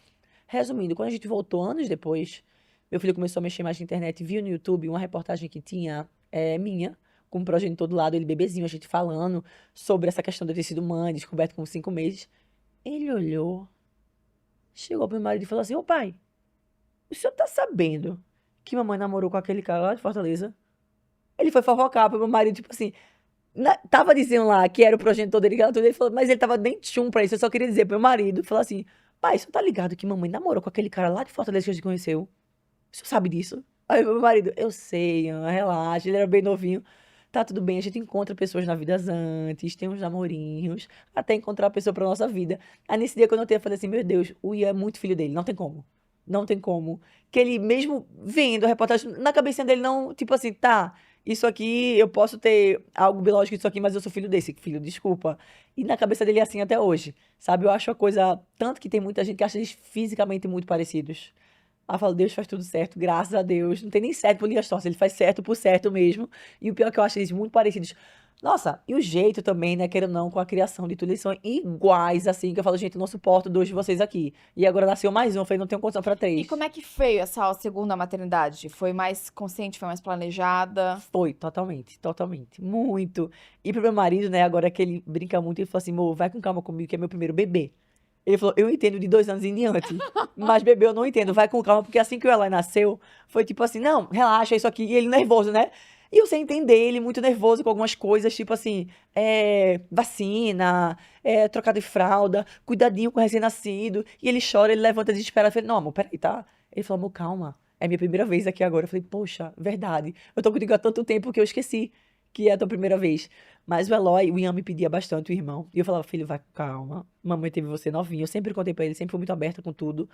Resumindo, quando a gente voltou anos depois, meu filho começou a mexer mais na internet, viu no YouTube uma reportagem que tinha minha, com o progenitor do lado, ele bebezinho, a gente falando sobre essa questão de eu ter sido mãe, descoberto com 5 meses. Ele olhou, chegou pro meu marido e falou assim: Ô pai, o senhor tá sabendo que mamãe namorou com aquele cara lá de Fortaleza? Ele foi fofocar pro meu marido, tipo assim, tava dizendo lá que era o progenitor dele, que era tudo, ele falou, mas ele tava nem tchum pra isso, eu só queria dizer pro meu marido, falou assim, pai, você tá ligado que mamãe namorou com aquele cara lá de Fortaleza que a gente conheceu? O senhor sabe disso? Aí meu marido, eu sei, Ian, relaxa, ele era bem novinho. Tá tudo bem, a gente encontra pessoas na vida antes, tem uns namorinhos, até encontrar a pessoa pra nossa vida. Aí nesse dia que eu notei, eu falei assim, meu Deus, o Ian é muito filho dele, não tem como. Não tem como. Que ele, mesmo vendo a reportagem, na cabeça dele não, tipo assim, tá, isso aqui, eu posso ter algo biológico disso aqui, mas eu sou filho desse, filho, desculpa. E na cabeça dele é assim até hoje, sabe? Eu acho a coisa, tanto que tem muita gente que acha eles fisicamente muito parecidos. Aí eu falo, Deus faz tudo certo, graças a Deus. Não tem nem certo por linhas tortas, ele faz certo por certo mesmo. E o pior é que eu acho eles muito parecidos. Nossa, e o jeito também, né, querendo ou não, com a criação de tudo, eles são iguais, assim, que eu falo, gente, eu não suporto dois de vocês aqui. E agora nasceu mais um, eu falei, não tenho condição pra E três. como é que foi essa segunda maternidade? Foi mais consciente, foi mais planejada? Foi, totalmente, totalmente, muito. E pro meu marido, né, agora que ele brinca muito, ele falou assim, amor, vai com calma comigo, que é meu primeiro bebê. Ele falou, eu entendo de 2 anos em diante, mas bebê eu não entendo, vai com calma, porque assim que o Eli nasceu, foi tipo assim, não, relaxa, isso aqui, e ele nervoso, né? E eu sem entender, ele muito nervoso com algumas coisas, tipo assim, vacina, trocar de fralda, cuidadinho com o recém-nascido, e ele chora, ele levanta desesperado, eu falei, não, amor, peraí, tá? Ele falou, amor, calma, é minha primeira vez aqui agora. Eu falei, poxa, verdade, eu tô contigo há tanto tempo que eu esqueci que é a tua primeira vez. Mas o Eloy, o Ian me pedia bastante, o irmão. E eu falava, filho, vai com calma. Mamãe teve você novinho. Eu sempre contei pra ele, sempre fui muito aberta com tudo.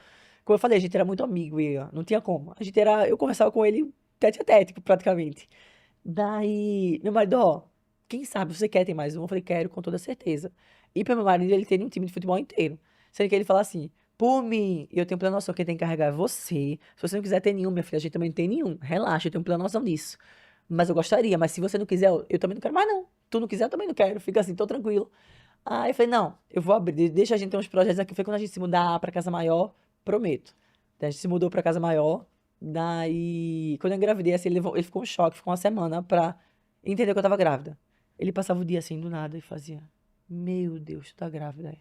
Como eu falei, a gente era muito amigo, Ian. Não tinha como. A gente era. Eu conversava com ele tete a tete, praticamente. Daí, meu marido, ó, quem sabe você quer ter mais um? Eu falei, quero, com toda certeza. E pro meu marido, ele tem um time de futebol inteiro. Sendo que ele fala assim, por mim, eu tenho plena noção que quem tem que carregar é você. Se você não quiser ter nenhum, minha filha, a gente também não tem nenhum. Relaxa, eu tenho plena noção disso. Mas eu gostaria, mas se você não quiser, eu também não quero mais, não. Tu não quiser, eu também não quero. Fica assim, tô tranquilo. Aí eu falei, não, eu vou abrir, deixa a gente ter uns projetos aqui. Foi quando a gente se mudar pra casa maior, prometo. Daí a gente se mudou pra casa maior. Daí, quando eu engravidei, assim, ele ficou em choque, ficou uma semana pra entender que eu tava grávida. Ele passava o dia assim, do nada, e fazia, meu Deus, tu tá grávida.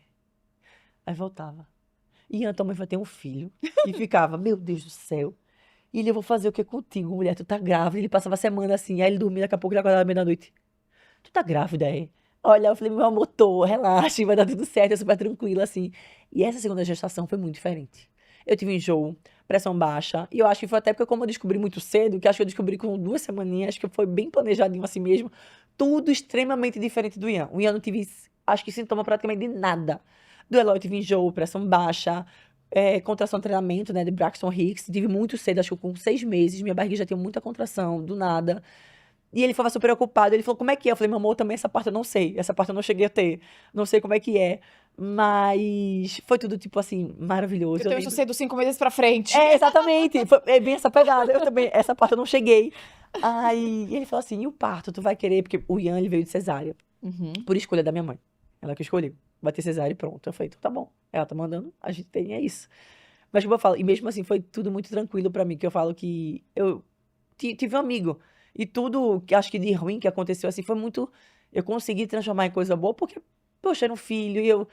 Aí voltava. E a tua mãe vai ter um filho. E ficava, meu Deus do céu. E ele, eu vou fazer o que contigo, mulher? Tu tá grávida? Ele passava a semana assim, aí ele dormia, daqui a pouco ele acordava meia-noite. Tu tá grávida, é? Olha, eu falei, meu amor, tô, relaxa, vai dar tudo certo, é super tranquilo, assim. E essa segunda gestação foi muito diferente. Eu tive enjoo, pressão baixa, e eu acho que foi até porque, como eu descobri muito cedo, que acho que eu descobri com 2 semaninhas, acho que foi bem planejadinho assim mesmo, tudo extremamente diferente do Ian. O Ian não tive, acho que sintoma praticamente de nada. Do Eloy eu tive enjoo, pressão baixa, contração treinamento, né, de Braxton Hicks, tive muito cedo, acho que com 6 meses, minha barriga já tinha muita contração, do nada. E ele ficava super preocupado. Ele falou, como é que é? Eu falei, meu amor, também essa parte eu não sei. Essa parte eu não cheguei a ter. Não sei como é que é. Mas foi tudo, tipo assim, maravilhoso. Eu Eu também só lembro. sei dos 5 meses pra frente. Exatamente. É bem essa pegada. Eu também, essa parte eu não cheguei. Aí ele falou assim, e o parto, tu vai querer? Porque o Ian, ele veio de cesárea. Uhum. Por escolha da minha mãe. Ela que escolheu. Vai ter cesárea e pronto. Eu falei, então tá bom. Ela tá mandando, a gente tem, é isso. Mas como eu falo, e mesmo assim foi tudo muito tranquilo pra mim, que eu falo que eu tive um amigo. E tudo que acho que de ruim que aconteceu assim foi muito. Eu consegui transformar em coisa boa, porque, poxa, era um filho e eu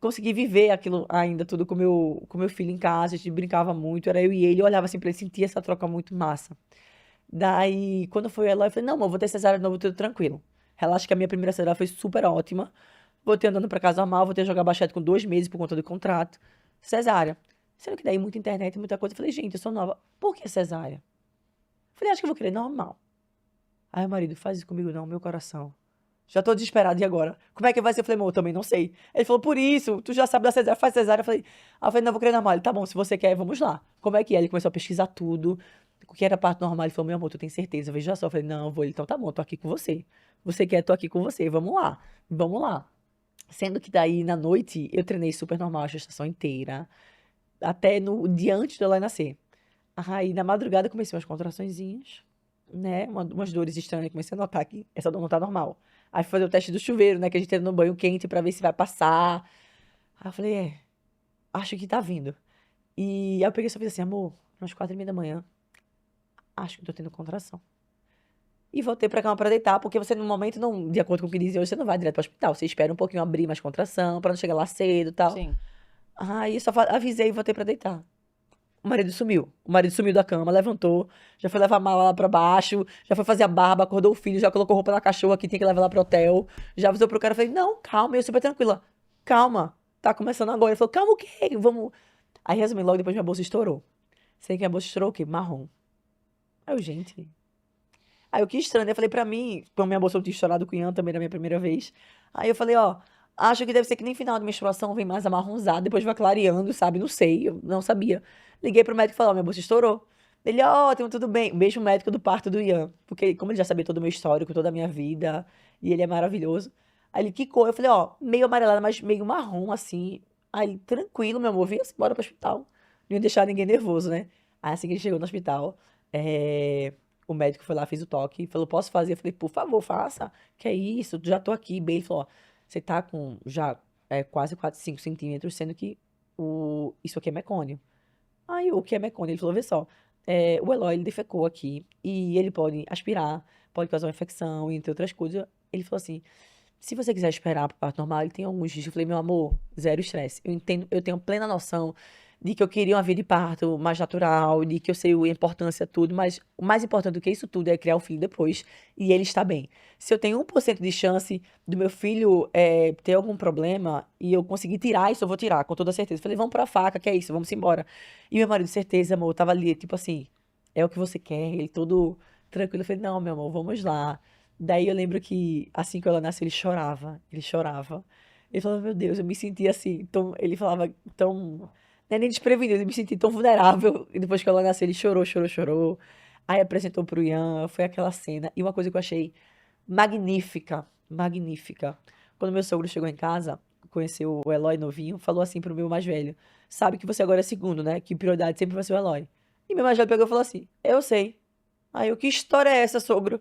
consegui viver aquilo ainda tudo com meu filho em casa. A gente brincava muito, era eu e ele. Eu olhava assim pra ele, sentia essa troca muito massa. Daí, quando foi ela, eu falei: não, amor, vou ter cesárea de novo, tudo tranquilo. Relaxa que a minha primeira cesárea foi super ótima. Voltei andando pra casa normal, voltei a jogar basquete com 2 meses por conta do contrato. Cesárea. Sendo que daí muita internet, muita coisa. Eu falei, gente, eu sou nova. Por que cesárea? Falei, acho que eu vou querer normal. Aí o marido, faz isso comigo não, meu coração. Já tô desesperado, e agora? Como é que vai ser? Eu falei, amor, eu também não sei. Ele falou, por isso, tu já sabe da cesárea, faz cesárea. Eu falei, não, vou querer normal. Ele, tá bom, se você quer, vamos lá. Como é que é? Ele começou a pesquisar tudo, o que era parte normal. Ele falou, meu amor, tu tem certeza? Veja só. Eu falei, não, eu vou. Ele, então tá bom, tô aqui com você. Você quer, tô aqui com você. Vamos lá, vamos lá. Sendo que daí, na noite, eu treinei super normal a gestação inteira, até no dia antes dela nascer. Aí, na madrugada, comecei umas contraçõezinhas, né? Umas dores estranhas. Comecei a notar que essa dor não tá normal. Aí fui fazer o teste do chuveiro, né? Que a gente entra no banho quente pra ver se vai passar. Aí eu falei, acho que tá vindo. E aí eu peguei e só fiz assim, amor, umas 4h30 da manhã, acho que tô tendo contração. E voltei pra cama pra deitar, porque você no momento, não, de acordo com o que dizem hoje, você não vai direto pro hospital. Você espera um pouquinho abrir mais contração, pra não chegar lá cedo e tal. Sim. Aí só avisei e voltei pra deitar. O marido sumiu. O marido sumiu da cama, levantou, já foi levar a mala lá pra baixo, já foi fazer a barba, acordou o filho, já colocou roupa na cachorra que tinha que levar lá pro hotel. Já avisou pro cara, eu falei, não, calma, eu super tranquila. Calma, tá começando agora. Ele falou, calma o quê? Vamos. Aí, resumindo, logo depois minha bolsa estourou. Sei que minha bolsa estourou o quê? Marrom. Aí eu, gente. Aí eu, que estranho, né? Eu falei pra mim, como minha bolsa eu tinha estourado com o Ian também na minha primeira vez. Aí eu falei, ó, acho que deve ser que nem final de menstruação vem mais amarronzado, depois vai clareando, sabe? Não sei, eu não sabia. Liguei pro médico e falei, ó, minha bolsa estourou. Ele, ó, ótimo, tudo bem. Mesmo médico do parto do Ian. Porque como ele já sabia todo o meu histórico, toda a minha vida, e ele é maravilhoso. Aí ele, que cor? Eu falei, ó, meio amarelada, mas meio marrom, assim. Aí ele, tranquilo, meu amor, vinha embora pro hospital. Não ia deixar ninguém nervoso, né? Aí assim que ele chegou no hospital, o médico foi lá, fez o toque, falou, posso fazer? Eu falei, por favor, faça. Que é isso? Já tô aqui. Bem, ele falou, ó, você tá com já quase 4, 5 centímetros, sendo que isso aqui é mecônio. Aí, o que é mecônio? Ele falou, vê só, o Eloy, ele defecou aqui, e ele pode aspirar, pode causar uma infecção, entre outras coisas. Ele falou assim, se você quiser esperar pro parto normal, ele tem alguns dias. Eu falei, meu amor, zero estresse. Eu entendo, eu tenho plena noção de que eu queria uma vida de parto mais natural, de que eu sei a importância tudo, mas o mais importante do que isso tudo é criar o filho depois e ele está bem. Se eu tenho 1% de chance do meu filho ter algum problema e eu conseguir tirar isso, eu vou tirar, com toda certeza. Eu falei, vamos pra faca, que é isso, vamos embora. E meu marido, certeza, amor, tava ali, tipo assim, é o que você quer, ele todo tranquilo. Eu falei, não, meu amor, vamos lá. Daí eu lembro que assim que ela nasceu, ele chorava, ele chorava. Ele falava, meu Deus, eu me sentia assim, tão, ele falava tão, não é nem desprevenido, eu me senti tão vulnerável. E depois que ela nasceu, ele chorou, chorou, chorou. Aí apresentou pro Ian, foi aquela cena. E uma coisa que eu achei magnífica, magnífica. Quando meu sogro chegou em casa, conheceu o Eloy novinho, falou assim pro meu mais velho, sabe que você agora é segundo, né? Que prioridade sempre vai ser o Eloy. E meu mais velho pegou e falou assim, eu sei. Aí eu, que história é essa, sogro?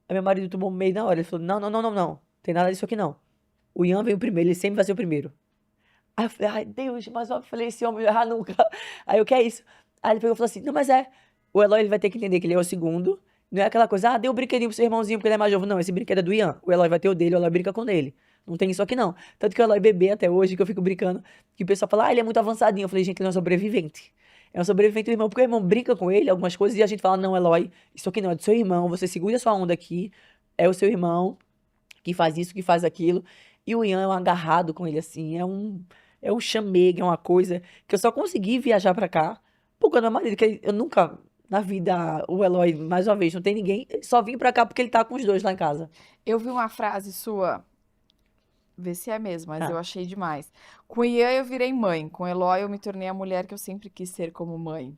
Aí meu marido tomou meio na hora. Ele falou: não, não, não, não, não. Tem nada disso aqui não. O Ian veio primeiro, ele sempre vai ser o primeiro. Aí eu falei: ai, Deus, mas eu falei: esse homem não erra nunca. Aí eu, que é isso? Aí ele pegou e falou assim: não, mas o Eloy ele vai ter que entender que ele é o segundo. Não é aquela coisa, dê um brinquedinho pro seu irmãozinho porque ele é mais novo. Não, esse brinquedo é do Ian. O Eloy vai ter o dele, o Eloy brinca com ele. Não tem isso aqui não. Tanto que o Eloy bebê até hoje, que eu fico brincando, que o pessoal fala: ele é muito avançadinho. Eu falei: gente, ele é um sobrevivente. É um sobrevivente do irmão, porque o irmão brinca com ele, algumas coisas, e a gente fala: não, Eloy, isso aqui não é do seu irmão, você segura a sua onda aqui, é o seu irmão que faz isso, que faz aquilo. E o Ian é um agarrado com ele, assim, é um chamego, é uma coisa que eu só consegui viajar pra cá por causa do meu marido, que eu nunca, na vida, o Eloy, mais uma vez, não tem ninguém, só vim pra cá porque ele tá com os dois lá em casa. Eu vi uma frase sua, vê se é mesmo, mas eu Ah, achei demais. Com Ian eu virei mãe, com Eloy eu me tornei a mulher que eu sempre quis ser como mãe.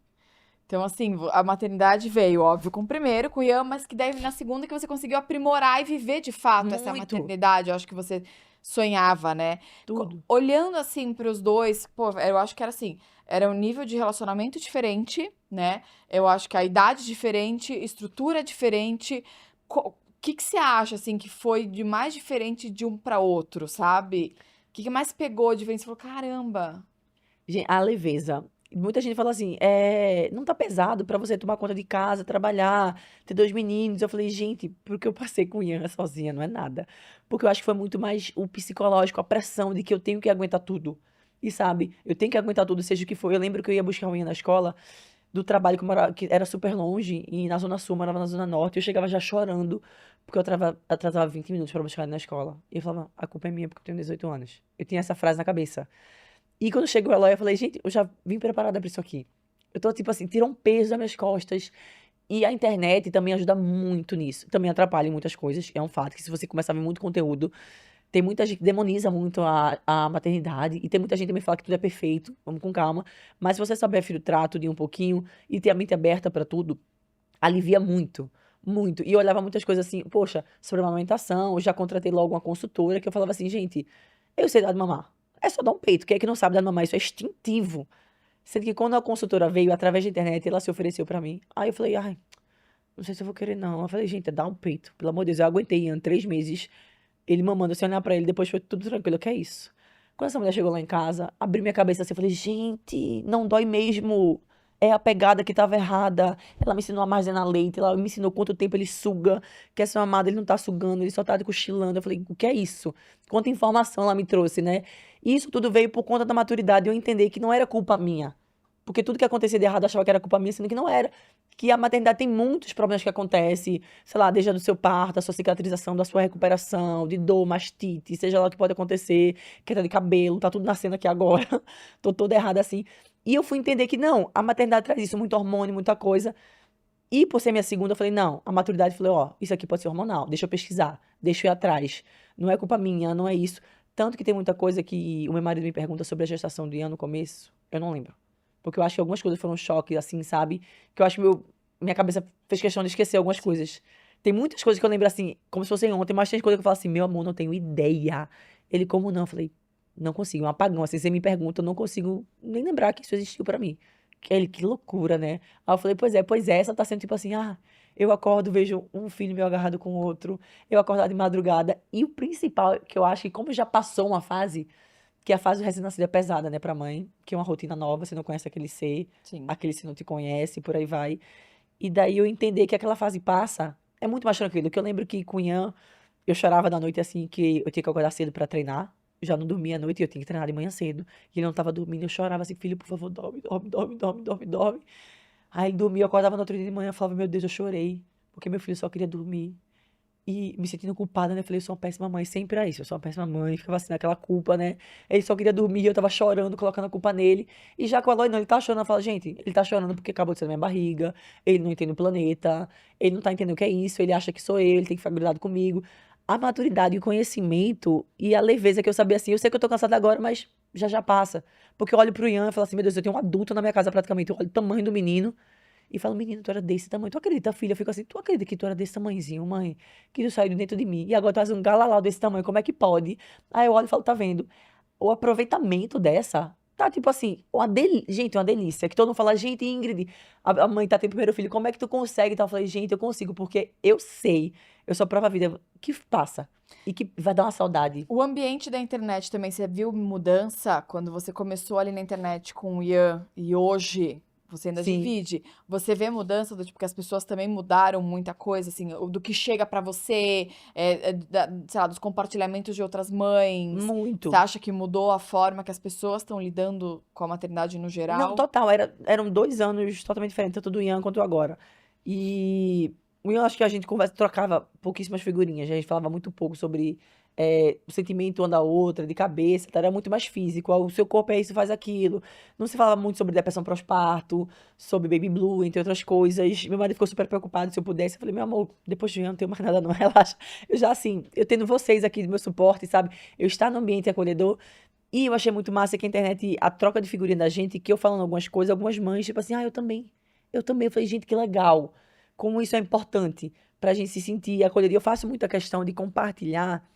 Então, assim, a maternidade veio, óbvio, com o primeiro, com o Ian, mas que daí na segunda que você conseguiu aprimorar e viver de fato essa muito, maternidade. Eu acho que você sonhava, né? tudo. Olhando assim para os dois, pô, eu acho que era assim, era um nível de relacionamento diferente, né? Eu acho que a idade diferente, estrutura diferente. O que que você acha assim que foi de mais diferente de um para outro, sabe? O que que mais pegou de diferença? Você falou, caramba. A leveza. Muita gente fala assim, não tá pesado pra você tomar conta de casa, trabalhar, ter dois meninos. Eu falei, gente, porque eu passei com o Ian sozinha, não é nada. Porque eu acho que foi muito mais o psicológico, a pressão de que eu tenho que aguentar tudo. E sabe, eu tenho que aguentar tudo, seja o que for. Eu lembro que eu ia buscar o Ian na escola, do trabalho que, que era super longe, e na Zona Sul, eu morava na Zona Norte. Eu chegava já chorando, porque eu atrasava 20 minutos pra buscar ele na escola. E eu falava, a culpa é minha porque eu tenho 18 anos. Eu tinha essa frase na cabeça. E quando chegou ela, eu falei, gente, eu já vim preparada pra isso aqui. Eu tô, tipo assim, tira um peso das minhas costas. E a internet também ajuda muito nisso. Também atrapalha em muitas coisas. É um fato que se você começar a ver muito conteúdo, tem muita gente que demoniza muito a maternidade. E tem muita gente que também fala que tudo é perfeito. Vamos com calma. Mas se você souber filtrar tudo de um pouquinho e ter a mente aberta pra tudo, alivia muito. Muito. E eu olhava muitas coisas assim, poxa, sobre amamentação. Eu já contratei logo uma consultora que eu falava assim, gente, eu sei dar de mamar. É só dar um peito. Quem é que não sabe dar de mamar? Isso é instintivo. Sendo que quando a consultora veio através da internet, ela se ofereceu pra mim. Aí eu falei, ai, não sei se eu vou querer não. Eu falei, gente, dá um peito. Pelo amor de Deus, eu aguentei, Ian, 3 meses. Ele mamando, assim, olhar pra ele, depois foi tudo tranquilo. Que é isso? Quando essa mulher chegou lá em casa, abri minha cabeça assim, eu falei, gente, não dói mesmo. É a pegada que tava errada. Ela me ensinou a armazenar leite, ela me ensinou quanto tempo ele suga. Quer ser mamado, ele não tá sugando, ele só tá cochilando. Eu falei, o que é isso? Quanta informação ela me trouxe, né? E isso tudo veio por conta da maturidade, eu entender que não era culpa minha. Porque tudo que acontecia de errado eu achava que era culpa minha, sendo que não era. Que a maternidade tem muitos problemas que acontecem, sei lá, desde a do seu parto, da sua cicatrização, da sua recuperação, de dor, mastite, seja lá o que pode acontecer, queda de cabelo, tá tudo nascendo aqui agora, tô toda errada assim. E eu fui entender que não, a maternidade traz isso, muito hormônio, muita coisa. E por ser minha segunda, eu falei, não, a maturidade, eu falei, ó, isso aqui pode ser hormonal, deixa eu pesquisar, deixa eu ir atrás. Não é culpa minha, não é isso. Tanto que tem muita coisa que o meu marido me pergunta sobre a gestação do Ian no começo, eu não lembro. Porque eu acho que algumas coisas foram um choque, assim, sabe? Que eu acho que minha cabeça fez questão de esquecer algumas Sim. coisas. Tem muitas coisas que eu lembro assim, como se fossem ontem, mas tem coisas que eu falo assim, meu amor, não tenho ideia. Ele, como não? Eu falei, não consigo, um apagão. Assim, você me pergunta, eu não consigo nem lembrar que isso existiu pra mim. Ele, que loucura, né? Aí eu falei, pois é, essa tá sendo tipo assim, eu acordo, vejo um filho meu agarrado com o outro, eu acordo de madrugada. E o principal, que eu acho que como já passou uma fase, que a fase do recém-nascido é pesada, né, pra mãe, que é uma rotina nova, você não conhece Sim. aquele ser não te conhece, por aí vai. E daí eu entender que aquela fase passa, é muito mais tranquilo. Que eu lembro que com o Ian, eu chorava da noite assim, que eu tinha que acordar cedo pra treinar. Já não dormia à noite e eu tinha que treinar de manhã cedo. E ele não tava dormindo, eu chorava assim, filho, por favor, dorme, dorme, dorme, dorme, dorme, dorme. Aí ele dormia, eu acordava no outro dia de manhã, eu falava, meu Deus, eu chorei, porque meu filho só queria dormir. E me sentindo culpada, né? Eu falei, eu sou uma péssima mãe, sempre era isso, eu sou uma péssima mãe, ficava assim, naquela culpa, né? Ele só queria dormir, eu tava chorando, colocando a culpa nele. E já com a Aloy, não, ele tá chorando, eu falo, gente, ele tá chorando porque acabou de sair da minha barriga, ele não entende o planeta, ele não tá entendendo o que é isso, ele acha que sou eu, ele tem que ficar grudado comigo. A maturidade, o conhecimento e a leveza que eu sabia assim, eu sei que eu tô cansada agora, mas já já passa. Porque eu olho pro Ian e falo assim, meu Deus, eu tenho um adulto na minha casa praticamente, eu olho o tamanho do menino, e falo, menino, tu era desse tamanho. Tu acredita, filha? Eu fico assim, tu acredita que tu era desse tamanhozinho, mãe? Que tu saiu de dentro de mim. E agora tu faz um galalau desse tamanho, como é que pode? Aí eu olho e falo, tá vendo? O aproveitamento dessa tá tipo assim, gente, uma delícia. Que todo mundo fala, gente, Ingrid, a mãe tá tendo primeiro filho, como é que tu consegue? Então eu falei, gente, eu consigo, porque eu sei, eu sou a prova vida que passa. E que vai dar uma saudade. O ambiente da internet também, você viu mudança quando você começou ali na internet com o Ian e hoje você ainda Sim, divide? Você vê mudança do tipo que as pessoas também mudaram muita coisa, assim, do que chega pra você, sei lá, dos compartilhamentos de outras mães? Você muito. acha que mudou a forma que as pessoas estão lidando com a maternidade no Não, geral? total, eram 2 anos totalmente diferentes, tanto do Ian quanto agora. E o Ian, acho que a gente trocava pouquíssimas figurinhas, a gente falava muito pouco sobre o sentimento uma da outra, de cabeça, tá? Era muito mais físico, o seu corpo é isso, faz aquilo. Não se falava muito sobre depressão pós-parto, sobre baby blue, entre outras coisas. Meu marido ficou super preocupado se eu pudesse. Eu falei, meu amor, depois do Ian não tenho mais nada não, relaxa. Eu já assim, eu tendo vocês aqui do meu suporte, sabe? Eu estar no ambiente acolhedor, e eu achei muito massa que a internet, a troca de figurinha da gente, que eu falando algumas coisas, algumas mães, tipo assim, eu também. Eu também. Eu falei, gente, que legal. Como isso é importante pra gente se sentir acolhido. E eu faço muita questão de compartilhar,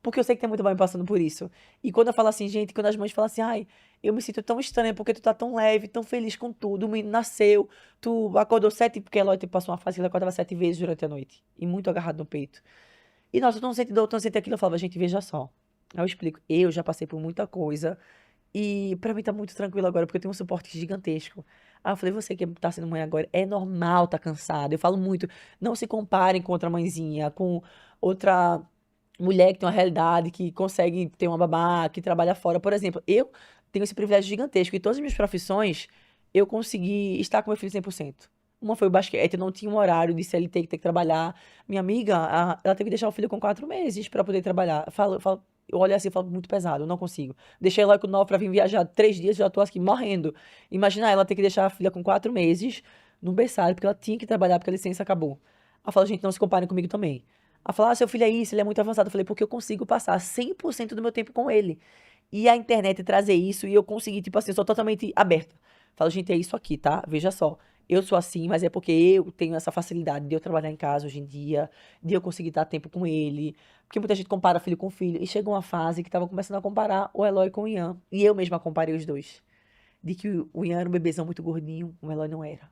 porque eu sei que tem muita mãe passando por isso. E quando eu falo assim, gente, quando as mães falam assim, eu me sinto tão estranha porque tu tá tão leve, tão feliz com tudo, o menino nasceu, tu acordou 7, porque a Eloy passou uma fase que ela acordava 7 vezes durante a noite. E muito agarrado no peito. E nossa, eu não senti dor, eu não senti aquilo. Eu falava, gente, veja só. Aí eu explico, eu já passei por muita coisa. E pra mim tá muito tranquilo agora, porque eu tenho um suporte gigantesco. Aí eu falei, você que tá sendo mãe agora, é normal tá cansada. Eu falo muito, não se comparem com outra mãezinha, com outra mulher que tem uma realidade, que consegue ter uma babá, que trabalha fora. Por exemplo, eu tenho esse privilégio gigantesco. Em todas as minhas profissões, eu consegui estar com meu filho 100%. Uma foi o basquete, eu não tinha um horário de CLT que tem que trabalhar. Minha amiga, ela teve que deixar o filho com 4 meses pra poder trabalhar. Eu olho assim e falo, muito pesado, eu não consigo. Deixei ela com 9 pra vir viajar 3 dias, já tô aqui morrendo. Imagina ela ter que deixar a filha com 4 meses no berçário, porque ela tinha que trabalhar, porque a licença acabou. Ela fala, gente, não se comparem comigo também. Ela fala, seu filho é isso, ele é muito avançado. Eu falei, porque eu consigo passar 100% do meu tempo com ele. E a internet trazer isso, e eu consegui, tipo assim, eu sou totalmente aberta. Falo, gente, é isso aqui, tá? Veja só. Eu sou assim, mas é porque eu tenho essa facilidade de eu trabalhar em casa hoje em dia, de eu conseguir dar tempo com ele. Porque muita gente compara filho com filho. E chegou uma fase que tava começando a comparar o Eloy com o Ian. E eu mesma comparei os dois. De que o Ian era um bebezão muito gordinho, o Eloy não era.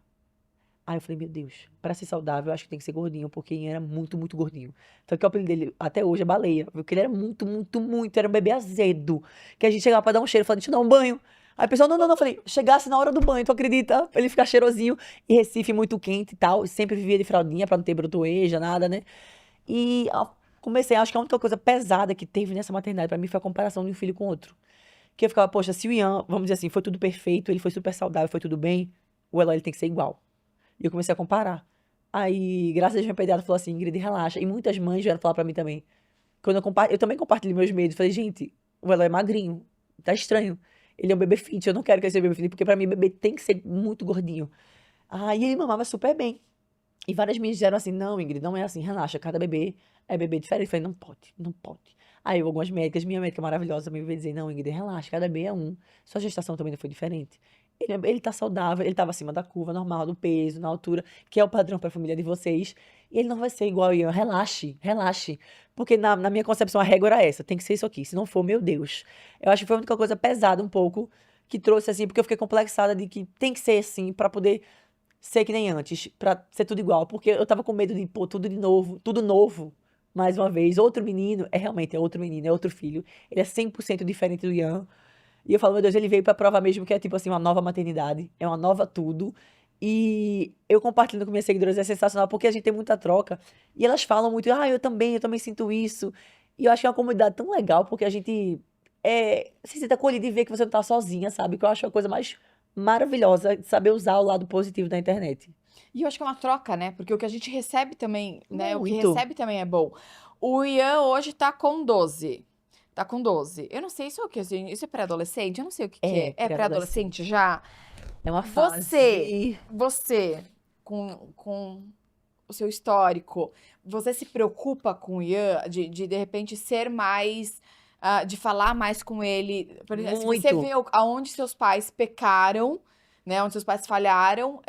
Aí eu falei, meu Deus, pra ser saudável, eu acho que tem que ser gordinho, porque Ian era muito, muito gordinho. Tanto que o apelido dele até hoje é baleia, porque ele era muito, muito, muito, era um bebê azedo. Que a gente chegava pra dar um cheiro, falava, deixa eu dar um banho. Aí o pessoal, não, não, não, eu falei, chegasse na hora do banho, tu acredita? Pra ele ficar cheirosinho. E Recife muito quente e tal, sempre vivia de fraldinha pra não ter brotoeja, nada, né? E comecei, acho que a única coisa pesada que teve nessa maternidade pra mim foi a comparação de um filho com outro. Que eu ficava, poxa, se o Ian, vamos dizer assim, foi tudo perfeito, ele foi super saudável, foi tudo bem, o Eloy ele tem que ser igual. E eu comecei a comparar. Aí, graças a Deus, minha pediatra falou assim, Ingrid, relaxa. E muitas mães vieram falar pra mim também. Quando eu também compartilhei meus medos. Falei, gente, o Eloy é magrinho, tá estranho. Ele é um bebê fit, eu não quero que ele seja bebê fit, porque pra mim bebê tem que ser muito gordinho. Aí ele mamava super bem. E várias meninas disseram assim, não, Ingrid, não é assim, relaxa, cada bebê é bebê diferente. Eu falei, não pode, não pode. Aí algumas médicas, minha médica maravilhosa também veio dizer, não, Ingrid, relaxa, cada bebê é um. Sua gestação também não foi diferente. Ele tá saudável, ele tava acima da curva normal, do peso, na altura, que é o padrão pra família de vocês. E ele não vai ser igual ao Ian, relaxe, relaxe. Porque na minha concepção a régua era essa, tem que ser isso aqui, se não for, meu Deus. Eu acho que foi a única coisa pesada um pouco, que trouxe assim, porque eu fiquei complexada de que tem que ser assim, pra poder ser que nem antes, pra ser tudo igual, porque eu tava com medo de, pô, tudo de novo, tudo novo, mais uma vez, outro menino, realmente é outro menino, é outro filho, ele é 100% diferente do Ian, e eu falo, meu Deus, ele veio pra provar mesmo que é tipo assim, uma nova maternidade, é uma nova tudo, e eu compartilhando com minhas seguidoras é sensacional, porque a gente tem muita troca, e elas falam muito, eu também sinto isso, e eu acho que é uma comunidade tão legal, porque a gente se sente acolhida e vê que você não tá sozinha, sabe, que eu acho a coisa mais maravilhosa de saber usar o lado positivo da internet. E eu acho que é uma troca, né? Porque o que a gente recebe também, né? O que Muito. recebe também é bom. O Ian hoje tá com 12. Tá com 12. Eu não sei, isso é o que, assim? Isso é pré-adolescente? Eu não sei o que que É, é. É pré-adolescente pré-adolescente. já? É uma Você, fase. você, com o seu histórico, você se preocupa com o Ian de repente ser mais, de falar mais com ele? Por exemplo, se você Muito. vê aonde seus pais pecaram, né, onde seus pais falharam,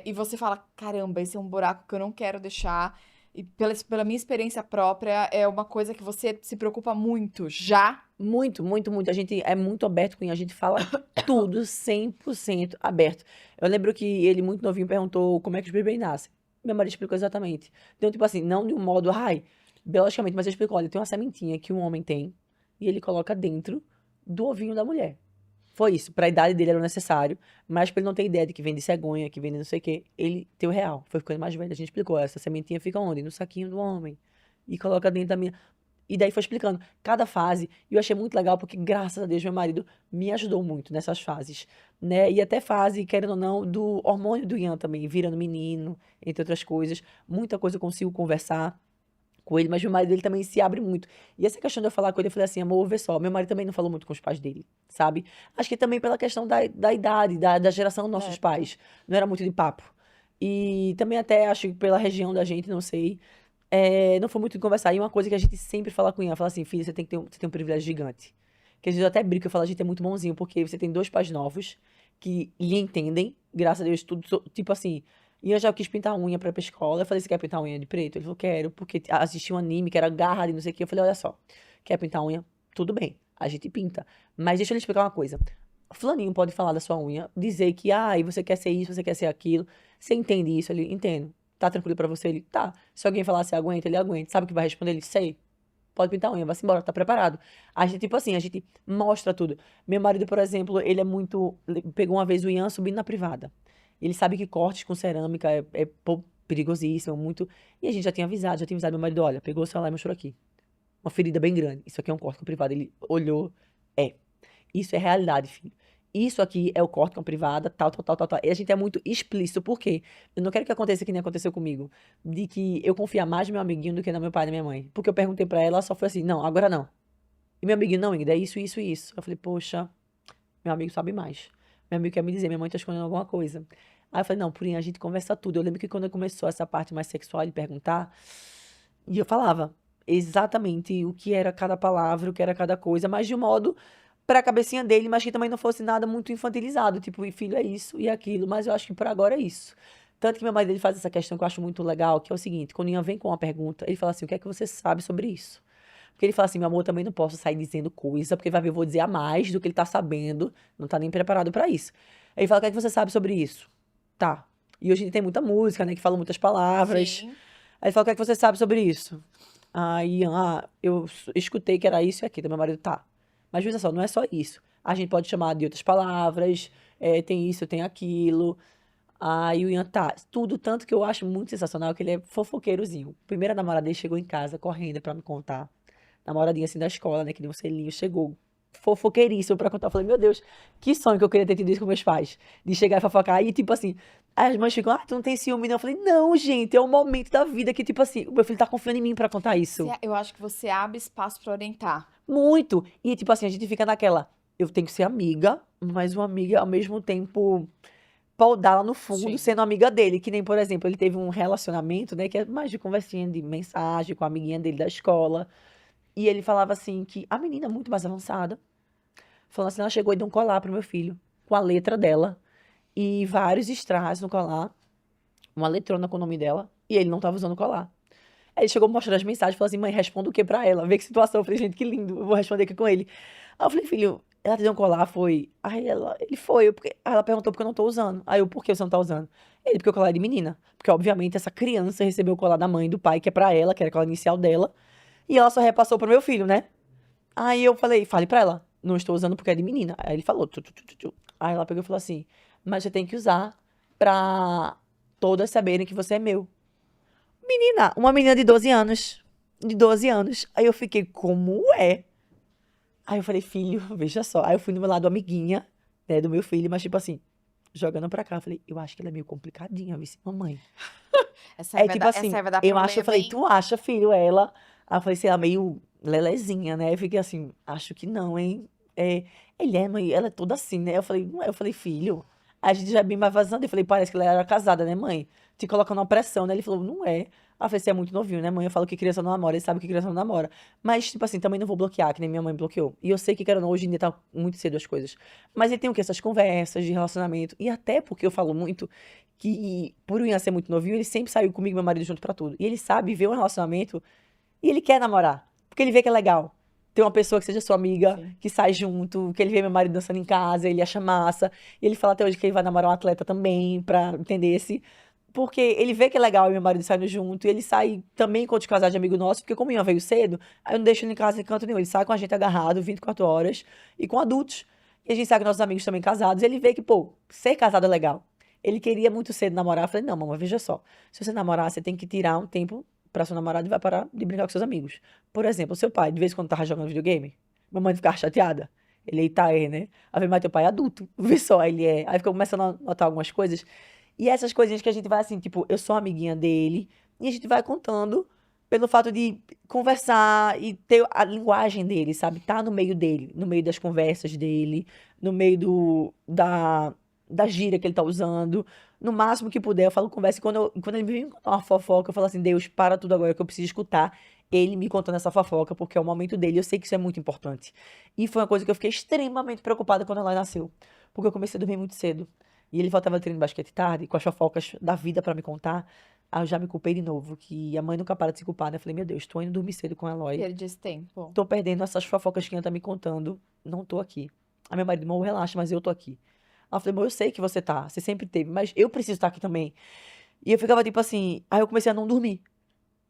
e você fala, caramba, esse é um buraco que eu não quero deixar, e pela minha experiência própria, é uma coisa que você se preocupa muito, já? Muito, muito, muito. A gente é muito aberto com ele. A gente fala tudo 100% aberto. Eu lembro que ele, muito novinho, perguntou como é que os bebês nascem. Minha mãe explicou exatamente. Então, tipo assim, não de um modo, ai, biologicamente, mas ele explicou, olha, tem uma sementinha que um homem tem e ele coloca dentro do ovinho da mulher. Foi isso. Pra idade dele era o necessário, mas pra ele não ter ideia de que vem de cegonha, que vem de não sei o quê, ele tem o real. Foi ficando mais velho. A gente explicou, essa sementinha fica onde? No saquinho do homem. E coloca dentro da minha. E daí foi explicando cada fase. E eu achei muito legal, porque graças a Deus meu marido me ajudou muito nessas fases, né? E até fase, querendo ou não, do hormônio do Ian também, virando menino, entre outras coisas. Muita coisa eu consigo conversar com ele, mas meu marido ele também se abre muito. E essa questão de eu falar com ele, eu falei assim, amor, vê só, meu marido também não falou muito com os pais dele, sabe? Acho que também pela questão da idade, da geração dos nossos É. pais. Não era muito de papo. E também até acho que pela região da gente, não sei, não foi muito de conversar. E uma coisa que a gente sempre fala com o Ian, fala assim, filho, você tem um privilégio gigante. Que às vezes eu até brinco, eu falo, a gente é muito bonzinho, porque você tem dois pais novos que lhe entendem, graças a Deus, tudo, tipo assim, Ian já quis pintar a unha pra ir pra escola. Eu falei, você quer pintar a unha de preto? Ele falou, quero, porque assisti um anime que era Garra e não sei o que. Eu falei, olha só, quer pintar a unha? Tudo bem, a gente pinta. Mas deixa eu lhe explicar uma coisa. Fulaninho pode falar da sua unha, dizer que, e você quer ser isso, você quer ser aquilo. Você entende isso? Ele, entendo. Tá tranquilo pra você? Ele, tá. Se alguém falar se aguenta, ele aguenta. Sabe o que vai responder? Ele, sei. Pode pintar a unha, vai-se embora, tá preparado. A gente, tipo assim, a gente mostra tudo. Meu marido, por exemplo, ele é muito. Ele pegou uma vez o Ian subindo na privada. Ele sabe que cortes com cerâmica pô, perigosíssimo, muito. E a gente já tinha avisado meu marido, olha, pegou o celular e mostrou aqui. Uma ferida bem grande. Isso aqui é um corte com privada. Ele olhou, é. Isso é realidade, filho. Isso aqui é o corte com privada, tal, tal, tal, tal, tal. E a gente é muito explícito, por quê? Eu não quero que aconteça que nem aconteceu comigo, de que eu confia mais no meu amiguinho do que no meu pai e na minha mãe. Porque eu perguntei pra ela, ela só foi assim, não, agora não. E meu amiguinho, não, Ingrid, é isso, isso e isso. Eu falei, poxa, meu amigo sabe mais. Meu amigo quer me dizer, minha mãe tá escondendo alguma coisa. Aí eu falei, não, Purinha, a gente conversa tudo. Eu lembro que quando começou essa parte mais sexual, ele perguntar, e eu falava exatamente o que era cada palavra, o que era cada coisa, mas de um modo pra cabecinha dele, mas que também não fosse nada muito infantilizado, tipo, e filho é isso e aquilo, mas eu acho que por agora é isso. Tanto que meu marido ele faz essa questão que eu acho muito legal, que é o seguinte, quando Ian vem com uma pergunta, ele fala assim, o que é que você sabe sobre isso? Porque ele fala assim, meu amor, eu também não posso sair dizendo coisa, porque vai ver, eu vou dizer a mais do que ele tá sabendo, não tá nem preparado pra isso. Aí ele fala, o que é que você sabe sobre isso? Tá. E hoje em dia tem muita música, né, que fala muitas palavras. Sim. Aí ele falou, o que é que você sabe sobre isso? Aí, eu escutei que era isso e aquilo. Meu marido, tá. Mas veja só, não é só isso. A gente pode chamar de outras palavras, tem isso, tem aquilo. Aí o Ian tá, tudo tanto que eu acho muito sensacional que ele é fofoqueirozinho. Primeira namorada dele chegou em casa correndo pra me contar. Namoradinha assim da escola, né, que nem um selinho, chegou fofoqueiríssimo pra contar. Eu falei, meu Deus, que sonho que eu queria ter tido isso com meus pais. De chegar e fofocar. E tipo assim, as mães ficam, tu não tem ciúme não. Eu falei, não, gente, é um momento da vida que tipo assim, o meu filho tá confiando em mim pra contar isso. Eu acho que você abre espaço pra orientar. Muito. E tipo assim, a gente fica naquela, eu tenho que ser amiga, mas uma amiga ao mesmo tempo podar lá no fundo, Sim. sendo amiga dele. Que nem, por exemplo, ele teve um relacionamento, né, que é mais de conversinha, de mensagem com a amiguinha dele da escola. E ele falava assim que a menina é muito mais avançada, falando assim, ela chegou e deu um colar pro meu filho, com a letra dela, e vários strass no colar, uma letrona com o nome dela, e ele não tava usando o colar. Aí ele chegou mostrando as mensagens, falou assim, mãe, responda o que pra ela? Vê que situação. Eu falei, gente, que lindo, eu vou responder aqui com ele. Aí eu falei, filho, ela te deu um colar, foi? Aí ele foi, aí ela perguntou por que eu não tô usando. Aí eu, por que você não tá usando? Ele, porque o colar é de menina. Porque, obviamente, essa criança recebeu o colar da mãe e do pai, que é pra ela, que era o colar inicial dela, e ela só repassou pro meu filho, né? Aí eu falei, fale pra ela, não estou usando porque é de menina. Aí ele falou, tu, tu, tu, tu, tu. Aí ela pegou e falou assim, mas você tem que usar pra todas saberem que você é meu. Menina, uma menina de 12 anos. De 12 anos. Aí eu fiquei, como é? Aí eu falei, filho, veja só. Aí eu fui no meu lado amiguinha, né, do meu filho, mas tipo assim, jogando pra cá. Eu falei, eu acho que ela é meio complicadinha, viu, mamãe? É tipo Essa assim, aí vai dar eu acho, eu problema, falei, hein? tu acha, filho, ela? Aí eu falei, sei lá, meio lelezinha, né? Eu fiquei assim, acho que não, hein? É, ele é, mãe, ela é toda assim, né? Eu falei, não é, eu falei, filho, a gente já é bem mais vazando. Eu falei, parece que ela era casada, né, mãe? Te colocando uma pressão, né? Ele falou, não é. Aí eu falei, você é muito novinho, né, mãe? Eu falo que criança não namora, ele sabe que criança não namora. Mas, tipo assim, também não vou bloquear, que nem minha mãe bloqueou. E eu sei que, quero ou não, hoje em dia tá muito cedo as coisas. Mas ele tem o quê? Essas conversas de relacionamento. E até porque eu falo muito que, por o Ian ser muito novinho, ele sempre saiu comigo e meu marido junto pra tudo. E ele sabe ver um relacionamento e ele quer namorar. Porque ele vê que é legal. Ter uma pessoa que seja sua amiga, Sim. que sai junto, que ele vê meu marido dançando em casa, ele acha massa. E ele fala até hoje que ele vai namorar um atleta também, pra entender esse. Porque ele vê que é legal e meu marido saindo junto, e ele sai também com outros casais de amigo nosso, porque como o Ian veio cedo, aí eu não deixo ele em casa em canto nenhum. Ele sai com a gente agarrado 24 horas e com adultos. E a gente sai com nossos amigos também casados, e ele vê que, pô, ser casado é legal. Ele queria muito cedo namorar. Eu falei, não, mamãe, veja só. Se você namorar, você tem que tirar um tempo pra seu namorado e vai parar de brincar com seus amigos. Por exemplo, o seu pai, de vez em quando tava jogando videogame, mamãe ficava chateada. Ele, eita, né? Aí eu falei, mas teu pai é adulto. Vê só, ele é. Aí ficou começando a notar algumas coisas. E essas coisinhas que a gente vai assim, tipo, eu sou amiguinha dele, e a gente vai contando pelo fato de conversar e ter a linguagem dele, sabe? Tá no meio dele, no meio das conversas dele, no meio da gíria que ele tá usando. No máximo que puder, eu falo conversa. E quando ele me vem contar uma fofoca, eu falo assim, Deus, para tudo agora que eu preciso escutar ele me contando essa fofoca, porque é o momento dele. Eu sei que isso é muito importante. E foi uma coisa que eu fiquei extremamente preocupada quando ela nasceu. Porque eu comecei a dormir muito cedo. E ele voltava do treino de basquete tarde, com as fofocas da vida pra me contar. Aí eu já me culpei de novo, que a mãe nunca para de se culpar, né? Eu falei, meu Deus, tô indo dormir cedo com a Eloy. Perdi esse tempo. Tô perdendo essas fofocas que ela tá me contando. Não tô aqui. Aí meu marido, amor, relaxa, mas eu tô aqui. Aí eu falei, amor, eu sei que você tá, você sempre teve, mas eu preciso estar aqui também. E eu ficava tipo assim, aí eu comecei a não dormir.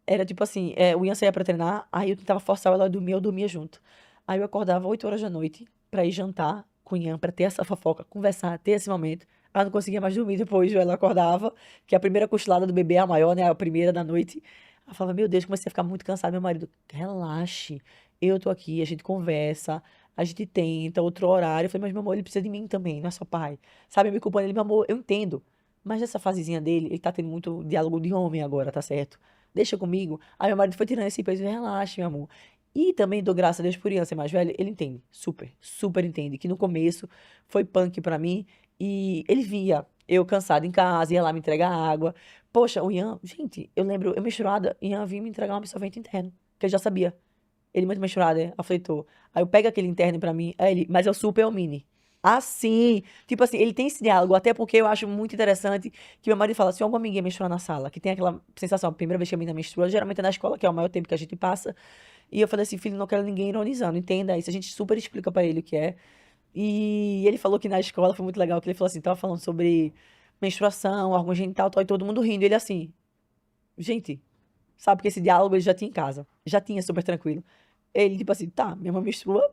Era tipo assim, o Ian saía pra treinar, aí eu tentava forçar ela a dormir, eu dormia junto. Aí eu acordava 8 horas da noite pra ir jantar com o Ian, pra ter essa fofoca, conversar, ter esse momento. Ela não conseguia mais dormir depois, ela acordava, que a primeira cochilada do bebê é a maior, né? A primeira da noite. Ela falava, meu Deus, comecei a ficar muito cansada. Meu marido, relaxe, eu tô aqui, a gente conversa, a gente tenta, outro horário. Eu falei, mas meu amor, ele precisa de mim também, não é só pai. Sabe, eu me culpando, ele, meu amor, eu entendo. Mas nessa fasezinha dele, ele tá tendo muito diálogo de homem agora, tá certo? Deixa comigo. Aí meu marido foi tirando esse peso, relaxa, meu amor. E também dou graças a Deus por Ian ser mais velho, ele entende, super, super entende, que no começo foi punk pra mim, e ele via eu cansada em casa, ia lá me entregar água. Poxa, o Ian, gente, eu lembro, eu menstruada, Ian vinha me entregar um absorvente interno, que eu já sabia. Ele muito menstruado, aflitor. Aí eu pego aquele interno pra mim, aí ele, mas é o super ou o mini? Assim, tipo assim, ele tem esse diálogo, até porque eu acho muito interessante que meu marido fala, se alguma amiguinha menstrua na sala, que tem aquela sensação, a primeira vez que a menina menstrua, geralmente é na escola, que é o maior tempo que a gente passa, e eu falei assim, filho, não quero ninguém ironizando, entenda isso, a gente super explica pra ele o que é. E ele falou que na escola foi muito legal, que ele falou assim, tava falando sobre menstruação, órgão genital, tal, e todo mundo rindo. Ele assim, gente, sabe que esse diálogo ele já tinha em casa. Já tinha super tranquilo. Ele, tipo assim, tá, minha mãe menstrua,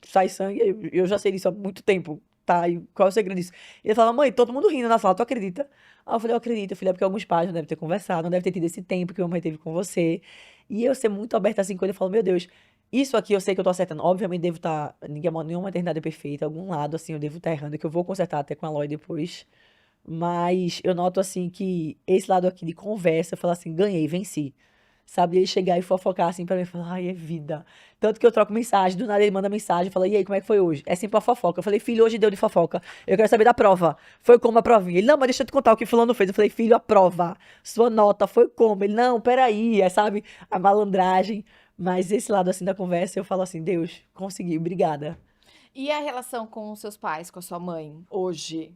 sai sangue, eu já sei disso há muito tempo, tá? E qual é o segredo disso? Ele falava, mãe, todo mundo rindo na sala, tu acredita? Aí eu falei, eu acredito, filha, porque alguns pais não devem ter conversado, não devem ter tido esse tempo que a mamãe teve com você. E eu ser muito aberta assim com ele, eu falo, meu Deus, isso aqui eu sei que eu tô acertando. Obviamente devo estar, nenhuma maternidade é perfeita, algum lado assim eu devo estar errando, que eu vou consertar até com a Loi depois. Mas eu noto assim que esse lado aqui de conversa, eu falo assim, ganhei, venci. Sabe? Ele chegar e fofocar assim pra mim e falar, ai, é vida. Tanto que eu troco mensagem, do nada ele manda mensagem, fala, e aí, como é que foi hoje? É sempre uma fofoca. Eu falei, filho, hoje deu de fofoca. Eu quero saber da prova. Foi como a provinha? Ele, não, mas deixa eu te contar o que fulano fez. Eu falei, filho, a prova. Sua nota foi como? Ele, não, peraí, é, sabe? A malandragem. Mas esse lado assim da conversa, eu falo assim, Deus, consegui, obrigada. E a relação com os seus pais, com a sua mãe, hoje?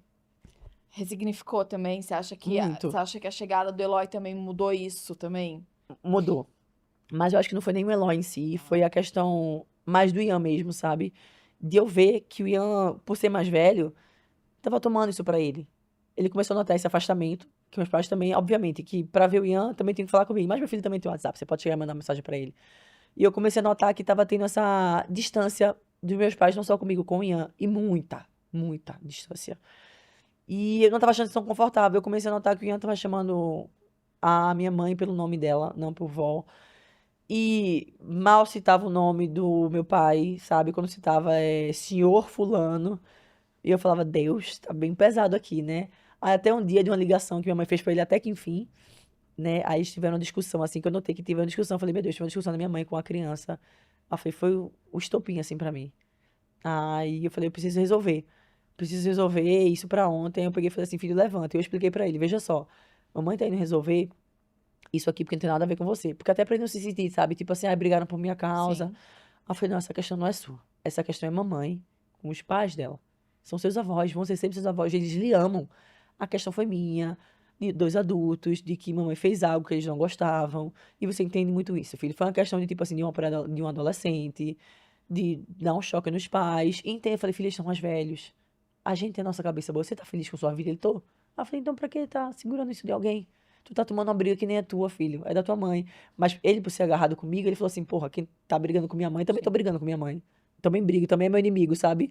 Resignificou também? Você Muito. acha que a chegada do Eloy também mudou isso também? Mudou. Mas eu acho que não foi nem o Eloy em si, foi a questão mais do Ian mesmo, sabe? De eu ver que o Ian, por ser mais velho, tava tomando isso pra ele. Ele começou a notar esse afastamento, que meus pais também, obviamente, que pra ver o Ian também tem que falar comigo, mas meu filho também tem WhatsApp, você pode chegar e mandar mensagem pra ele. E eu comecei a notar que tava tendo essa distância dos meus pais, não só comigo, com o Ian, e muita distância. E eu não tava achando isso tão confortável. Eu comecei a notar que o Ian tava chamando a minha mãe pelo nome dela, não por vó. E mal citava o nome do meu pai, sabe? Quando citava senhor fulano. E eu falava, Deus, tá bem pesado aqui, né? Aí até um dia de uma ligação que minha mãe fez pra ele, até que enfim, né? Aí eles tiveram uma discussão, assim, que eu notei que tiveram uma discussão. Eu falei, meu Deus, tive uma discussão da minha mãe com a criança. Aí foi o estopim, assim, pra mim. Aí eu falei, eu preciso resolver. Preciso resolver isso pra ontem. Eu peguei e falei assim, filho, levanta. E eu expliquei pra ele, veja só, mamãe tá indo resolver isso aqui porque não tem nada a ver com você. Porque até pra ele não se sentir, sabe? Tipo assim, ah, brigaram por minha causa. Sim. Aí eu falei, não, essa questão não é sua. Essa questão é mamãe, com os pais dela. São seus avós, vão ser sempre seus avós, eles lhe amam. A questão foi minha, de dois adultos, de que mamãe fez algo que eles não gostavam. E você entende muito isso, filho. Foi uma questão de, tipo assim, de um adolescente, de dar um choque nos pais. E entende, eu falei, filho, eles são mais velhos. A gente tem a nossa cabeça boa. Você tá feliz com sua vida? Ele tô. Aí eu falei, então pra que tá segurando isso de alguém? Tu tá tomando uma briga que nem é tua, filho. É da tua mãe. Mas ele, por ser agarrado comigo, ele falou assim, porra, quem tá brigando com minha mãe, também tô Sim. brigando com minha mãe. Também brigo, também é meu inimigo, sabe?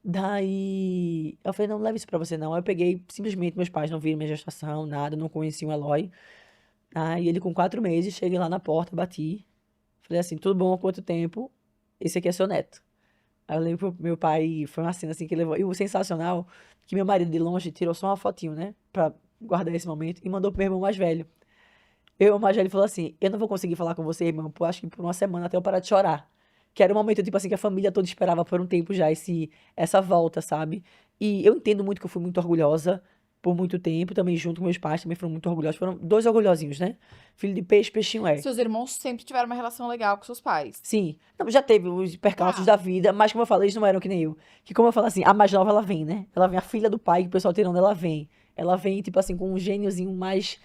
Daí, eu falei, não, não leva isso pra você não. Aí eu peguei, simplesmente, meus pais não viram minha gestação, nada, não conheciam o Eloy. Aí ele com 4 meses, cheguei lá na porta, bati. Falei assim, tudo bom, há quanto tempo? Esse aqui é seu neto. Aí eu lembro pro meu pai, foi uma cena assim que ele levou. E o sensacional, que meu marido de longe tirou só uma fotinho, né? Pra guardar esse momento, e mandou pro meu irmão mais velho. O mais velho falou assim: eu não vou conseguir falar com você, irmão, acho que por uma semana até eu parar de chorar. Que era um momento, tipo assim, que a família toda esperava por um tempo já essa volta, sabe? E eu entendo muito que eu fui muito orgulhosa por muito tempo, também junto com meus pais, também foram muito orgulhosos. Foram dois orgulhosinhos, né? Filho de peixe, peixinho é. Seus irmãos sempre tiveram uma relação legal com seus pais. Sim, não, já teve os percalços Tá. da vida, mas como eu falei, eles não eram que nem eu. Que como eu falo assim, a mais nova ela vem, né? Ela vem, a filha do pai, que o pessoal tirando, ela vem. Ela vem, tipo assim, com um gêniozinho mais.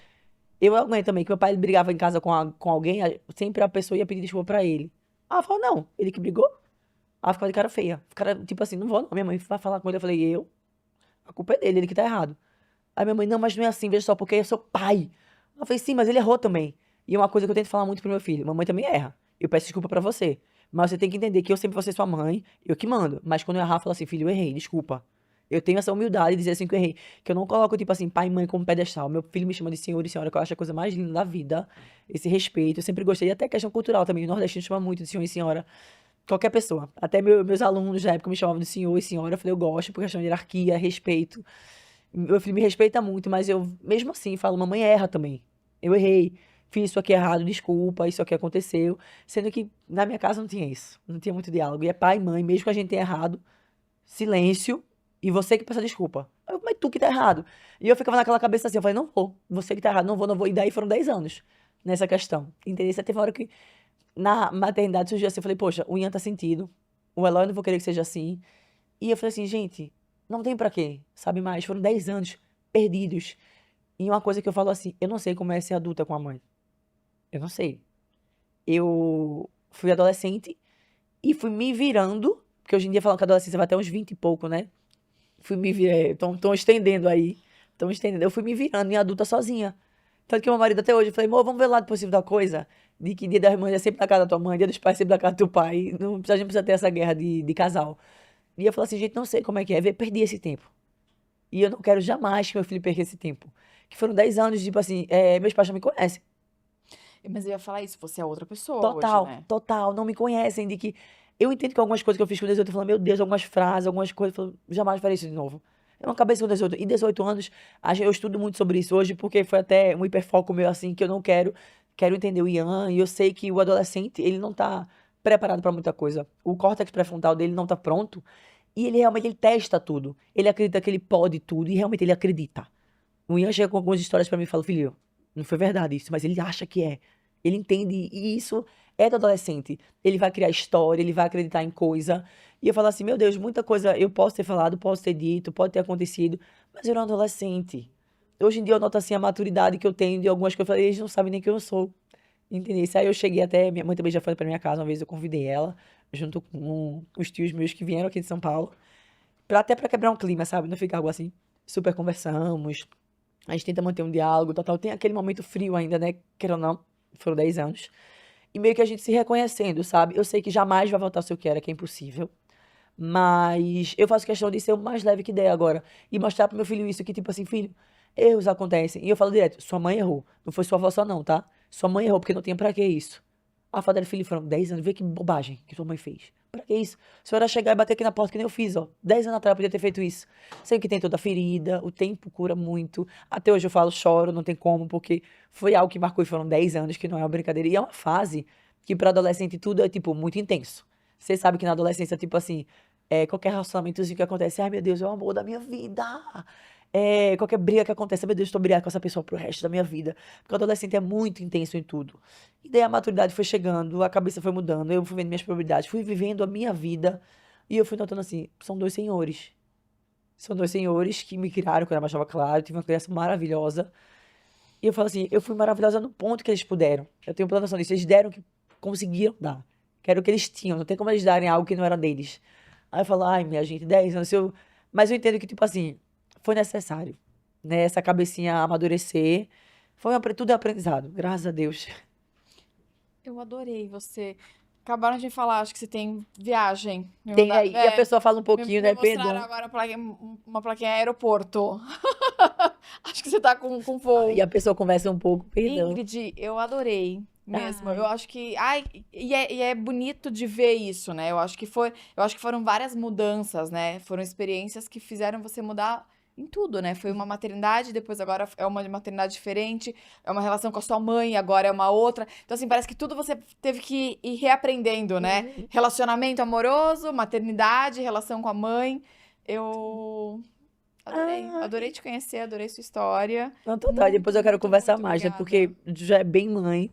Eu aguento também, que meu pai ele brigava em casa com alguém, sempre a pessoa ia pedir desculpa pra ele. Ah, eu falo, não, ele que brigou? Ah, ficava de cara feia. Cara, tipo assim, não vou não. Minha mãe vai falar com ele, eu falei, a culpa é dele, ele que tá errado. Aí minha mãe, não, mas não é assim, veja só, porque é seu pai. Eu falei, sim, mas ele errou também. E é uma coisa que eu tento falar muito pro meu filho, mamãe também erra. Eu peço desculpa pra você. Mas você tem que entender que eu sempre vou ser sua mãe, eu que mando. Mas quando eu errar, eu falo assim, filho, eu errei, desculpa. Eu tenho essa humildade de dizer assim que eu errei. Que eu não coloco, tipo assim, pai e mãe como pedestal. Meu filho me chama de senhor e senhora, que eu acho a coisa mais linda da vida. Esse respeito. Eu sempre gostei. E até questão cultural também. O nordestino chama muito de senhor e senhora. Qualquer pessoa. Até meus alunos da época me chamavam de senhor e senhora. Eu falei, eu gosto, por questão de hierarquia, respeito. Meu filho me respeita muito, mas eu, mesmo assim, falo, mamãe erra também. Eu errei. Fiz isso aqui errado, desculpa, isso aqui aconteceu. Sendo que na minha casa não tinha isso. Não tinha muito diálogo. E é pai e mãe, mesmo que a gente tenha errado, silêncio, e você que peça desculpa. Mas tu que tá errado. E eu ficava naquela cabeça assim, eu falei, não vou, você que tá errado, não vou, não vou. E daí foram 10 anos nessa questão. Entendeu? Você teve uma hora que na maternidade surgiu assim, eu falei, poxa, o Ian tá sentido, o Eloy eu não vou querer que seja assim. E eu falei assim, gente, não tem pra quê, sabe mais? Foram 10 anos perdidos. E uma coisa que eu falo assim, eu não sei como é ser adulta com a mãe. Eu não sei. Eu fui adolescente e fui me virando, porque hoje em dia falam que a adolescência vai até uns 20 e pouco, né? Estão estendendo aí. Estão entendendo? Eu fui me virando em adulta sozinha. Tanto que meu marido até hoje, eu falei, amor, vamos ver o lado possível da coisa. De que dia das mães é sempre na casa da tua mãe, dia dos pais é sempre na casa do teu pai. Não, a gente não precisa ter essa guerra de casal. E eu falei assim, gente, não sei como é que é. Perdi esse tempo. E eu não quero jamais que meu filho perca esse tempo. Que foram 10 anos, tipo assim, meus pais já me conhecem. Mas eu ia falar isso, você é outra pessoa hoje, Total, né? total, não me conhecem. De que eu entendo que algumas coisas que eu fiz com 18, eu falo, meu Deus, algumas frases, algumas coisas, eu falo, jamais farei isso de novo. Eu não cabeça com 18. E 18 anos, eu estudo muito sobre isso hoje, porque foi até um hiperfoco meu, assim, que eu não quero. Quero entender o Ian, e eu sei que o adolescente, ele não tá preparado pra muita coisa. O córtex pré-frontal dele não tá pronto. E ele realmente ele testa tudo. Ele acredita que ele pode tudo, e realmente ele acredita. O Ian chega com algumas histórias pra mim e fala, filho, não foi verdade isso, mas ele acha que é. Ele entende, e isso é do adolescente. Ele vai criar história, ele vai acreditar em coisa. E eu falo assim, meu Deus, muita coisa eu posso ter falado, posso ter dito, pode ter acontecido, mas eu era um adolescente. Hoje em dia eu noto assim a maturidade que eu tenho de algumas coisas, eu falei, eles não sabem nem quem eu sou. Entendeu? Aí eu cheguei até, minha mãe também já foi pra minha casa, uma vez eu convidei ela, junto com os tios meus que vieram aqui de São Paulo, até pra quebrar um clima, sabe? Não ficar algo assim. Super conversamos, a gente tenta manter um diálogo, tal. Tem aquele momento frio ainda, né? Queira ou não, foram 10 anos. E meio que a gente se reconhecendo, sabe? Eu sei que jamais vai voltar ao seu que era, que é impossível. Mas eu faço questão de ser o mais leve que der agora. E mostrar pro meu filho isso, que tipo assim, filho, erros acontecem. E eu falo direto, sua mãe errou. Não foi sua avó só não, tá? Sua mãe errou, porque não tinha pra que isso. A fala dela, filho, foram 10 anos. Vê que bobagem que sua mãe fez. Pra que isso? Se eu era chegar e bater aqui na porta que nem eu fiz, ó. 10 anos atrás eu podia ter feito isso. Sei que tem toda a ferida, o tempo cura muito. Até hoje eu falo, choro, não tem como, porque foi algo que marcou e foram 10 anos, que não é uma brincadeira. E é uma fase que pra adolescente tudo é, tipo, muito intenso. Você sabe que na adolescência, tipo assim, qualquer relacionamentozinho que acontece, ai meu Deus, é o amor da minha vida. Qualquer briga que acontece, meu Deus, estou brigando com essa pessoa pro resto da minha vida. Porque o adolescente é muito intenso em tudo. E daí a maturidade foi chegando, a cabeça foi mudando, eu fui vendo minhas prioridades, fui vivendo a minha vida. E eu fui notando assim, são dois senhores. São dois senhores que me criaram quando eu era mais nova, claro. Eu tive uma criança maravilhosa. E eu falo assim, eu fui maravilhosa no ponto que eles puderam. Eu tenho plena noção disso. Eles deram o que conseguiram dar. Que era o que eles tinham. Não tem como eles darem algo que não era deles. Aí eu falo, ai, minha gente, 10 anos. Mas eu entendo que, tipo assim, foi necessário. Né? Essa cabecinha amadurecer. Tudo é aprendizado, graças a Deus. Eu adorei você. Acabaram de falar, acho que você tem viagem. Tem aí, e a pessoa fala um pouquinho, Me né? mostraram Perdão. agora uma plaquinha aeroporto. Acho que você tá com voo. E a pessoa conversa um pouco, perdão. Ingrid, eu adorei mesmo. Eu Ai, acho que, ai, e é bonito de ver isso, né? Eu acho que foram várias mudanças, né? Foram experiências que fizeram você mudar em tudo, né? Foi uma maternidade, depois agora é uma maternidade diferente, é uma relação com a sua mãe, agora é uma outra. Então assim, parece que tudo você teve que ir reaprendendo, né? uhum. Relacionamento amoroso, maternidade, relação com a mãe. Eu adorei, Ai. adorei te conhecer, adorei sua história. Não, total. Muito, Depois eu quero muito, conversar muito mais, né? obrigada. Porque já é bem mãe.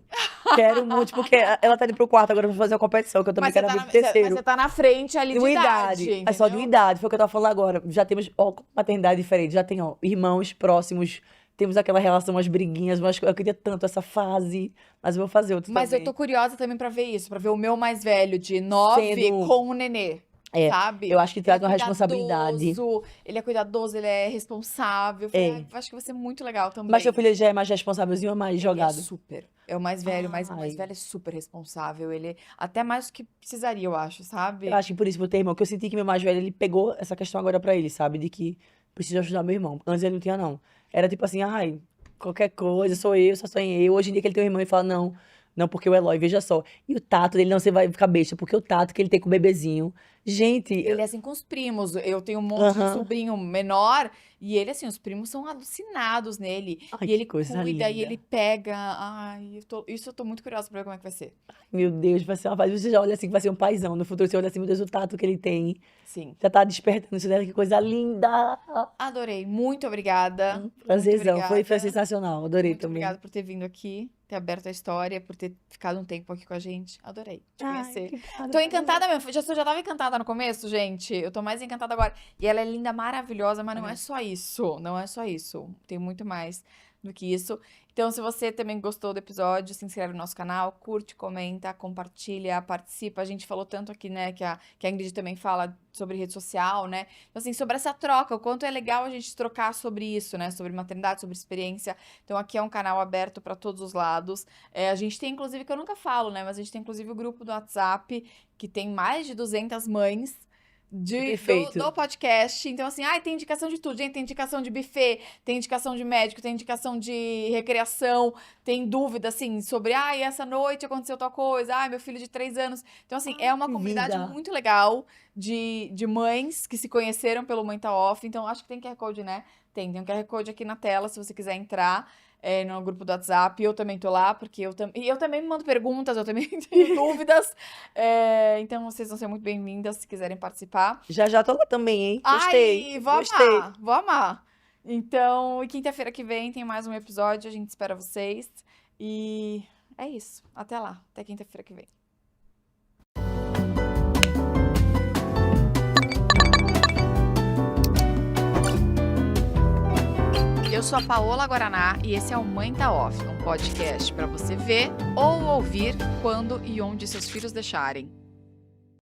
Quero muito, porque ela tá indo pro quarto agora pra fazer uma competição, que eu também quero abrir pro Mas você terceiro. tá na frente ali De de uma idade, idade. É só de uma entendeu? idade, foi o que eu tava falando agora. Já temos, ó, maternidade diferente. Já tem, ó, irmãos próximos. Temos aquela relação, umas briguinhas, mas eu queria tanto essa fase. Mas eu vou fazer outro Mas eu tô também. curiosa também pra ver isso, pra ver o meu mais velho de 9 Sendo. com o nenê, Eu sabe? acho que traz uma responsabilidade. Ele é cuidadoso, ele é responsável. Eu falei, É. ai, acho que vai ser muito legal Mas seu também. filho já é mais responsávelzinho ou mais Ele é jogado? super. É o mais velho, mas o mais Ai. velho é super responsável. Ele até mais do que precisaria, eu acho, Eu sabe? acho que por isso vou ter irmão, que eu senti que meu mais velho, ele pegou essa questão agora pra ele, sabe? De que preciso ajudar meu irmão. Antes ele não tinha, não. Era tipo assim, ai, qualquer coisa, sou eu, só sou eu. Hoje em dia que ele tem um irmão, ele fala, não, não, porque o Eloy, veja só. E o tato dele, não, você vai ficar besta, porque o tato que ele tem com o bebezinho. Gente, Ele é assim com os primos. Eu tenho um monte de aham. sobrinho menor e ele, assim, os primos são alucinados nele. Ai, E que ele coisa cuida e ele linda. pega. Ai, isso eu tô muito curiosa pra ver como é que vai ser. Meu Deus, vai ser uma fase. Você já olha assim que vai ser um paizão. No futuro você olha assim, meu Deus, o tato que ele tem. Sim. Já tá despertando isso dela, que coisa linda. Adorei. Muito obrigada. Muito Prazerzão, foi obrigada. sensacional. Adorei Muito também. obrigada por ter vindo aqui, ter aberto a história, por ter ficado um tempo aqui com a gente. Adorei te Ai, conhecer. obrigada, Tô prazer. encantada mesmo. Já tava encantada no começo, gente. Eu tô mais encantada agora. E ela é linda, maravilhosa, mas não é É. só isso. Não é só isso. Tem muito mais do que isso. Então, se você também gostou do episódio, se inscreve no nosso canal, curte, comenta, compartilha, participa. A gente falou tanto aqui, né, que a Ingrid também fala sobre rede social, né? Então, assim, sobre essa troca, o quanto é legal a gente trocar sobre isso, né? Sobre maternidade, sobre experiência. Então, aqui é um canal aberto para todos os lados. A gente tem, inclusive, que eu nunca falo, né? Mas a gente tem, inclusive, o grupo do WhatsApp, que tem mais de 200 mães do Perfeito. podcast. Então, assim, tem indicação de tudo, gente. Tem indicação de buffet, tem indicação de médico, tem indicação de recreação, tem dúvida, assim, sobre, essa noite aconteceu tal coisa, meu filho de 3 anos. Então, assim, é uma Que comunidade vida. muito legal de mães que se conheceram pelo Mãe Tá Off. Então, acho que tem QR Code, né? Tem um QR Code aqui na tela, se você quiser entrar. No grupo do WhatsApp, eu também tô lá, porque eu também me mando perguntas, eu também tenho dúvidas, então vocês vão ser muito bem-vindas se quiserem participar. Já tô lá também, hein? Gostei. Vou Gostei. amar, vou amar. Então, e quinta-feira que vem tem mais um episódio, a gente espera vocês, e é isso, até lá, até quinta-feira que vem. Eu sou a Paola Guaraná e esse é o Mãe Tá Off, um podcast para você ver ou ouvir quando e onde seus filhos deixarem.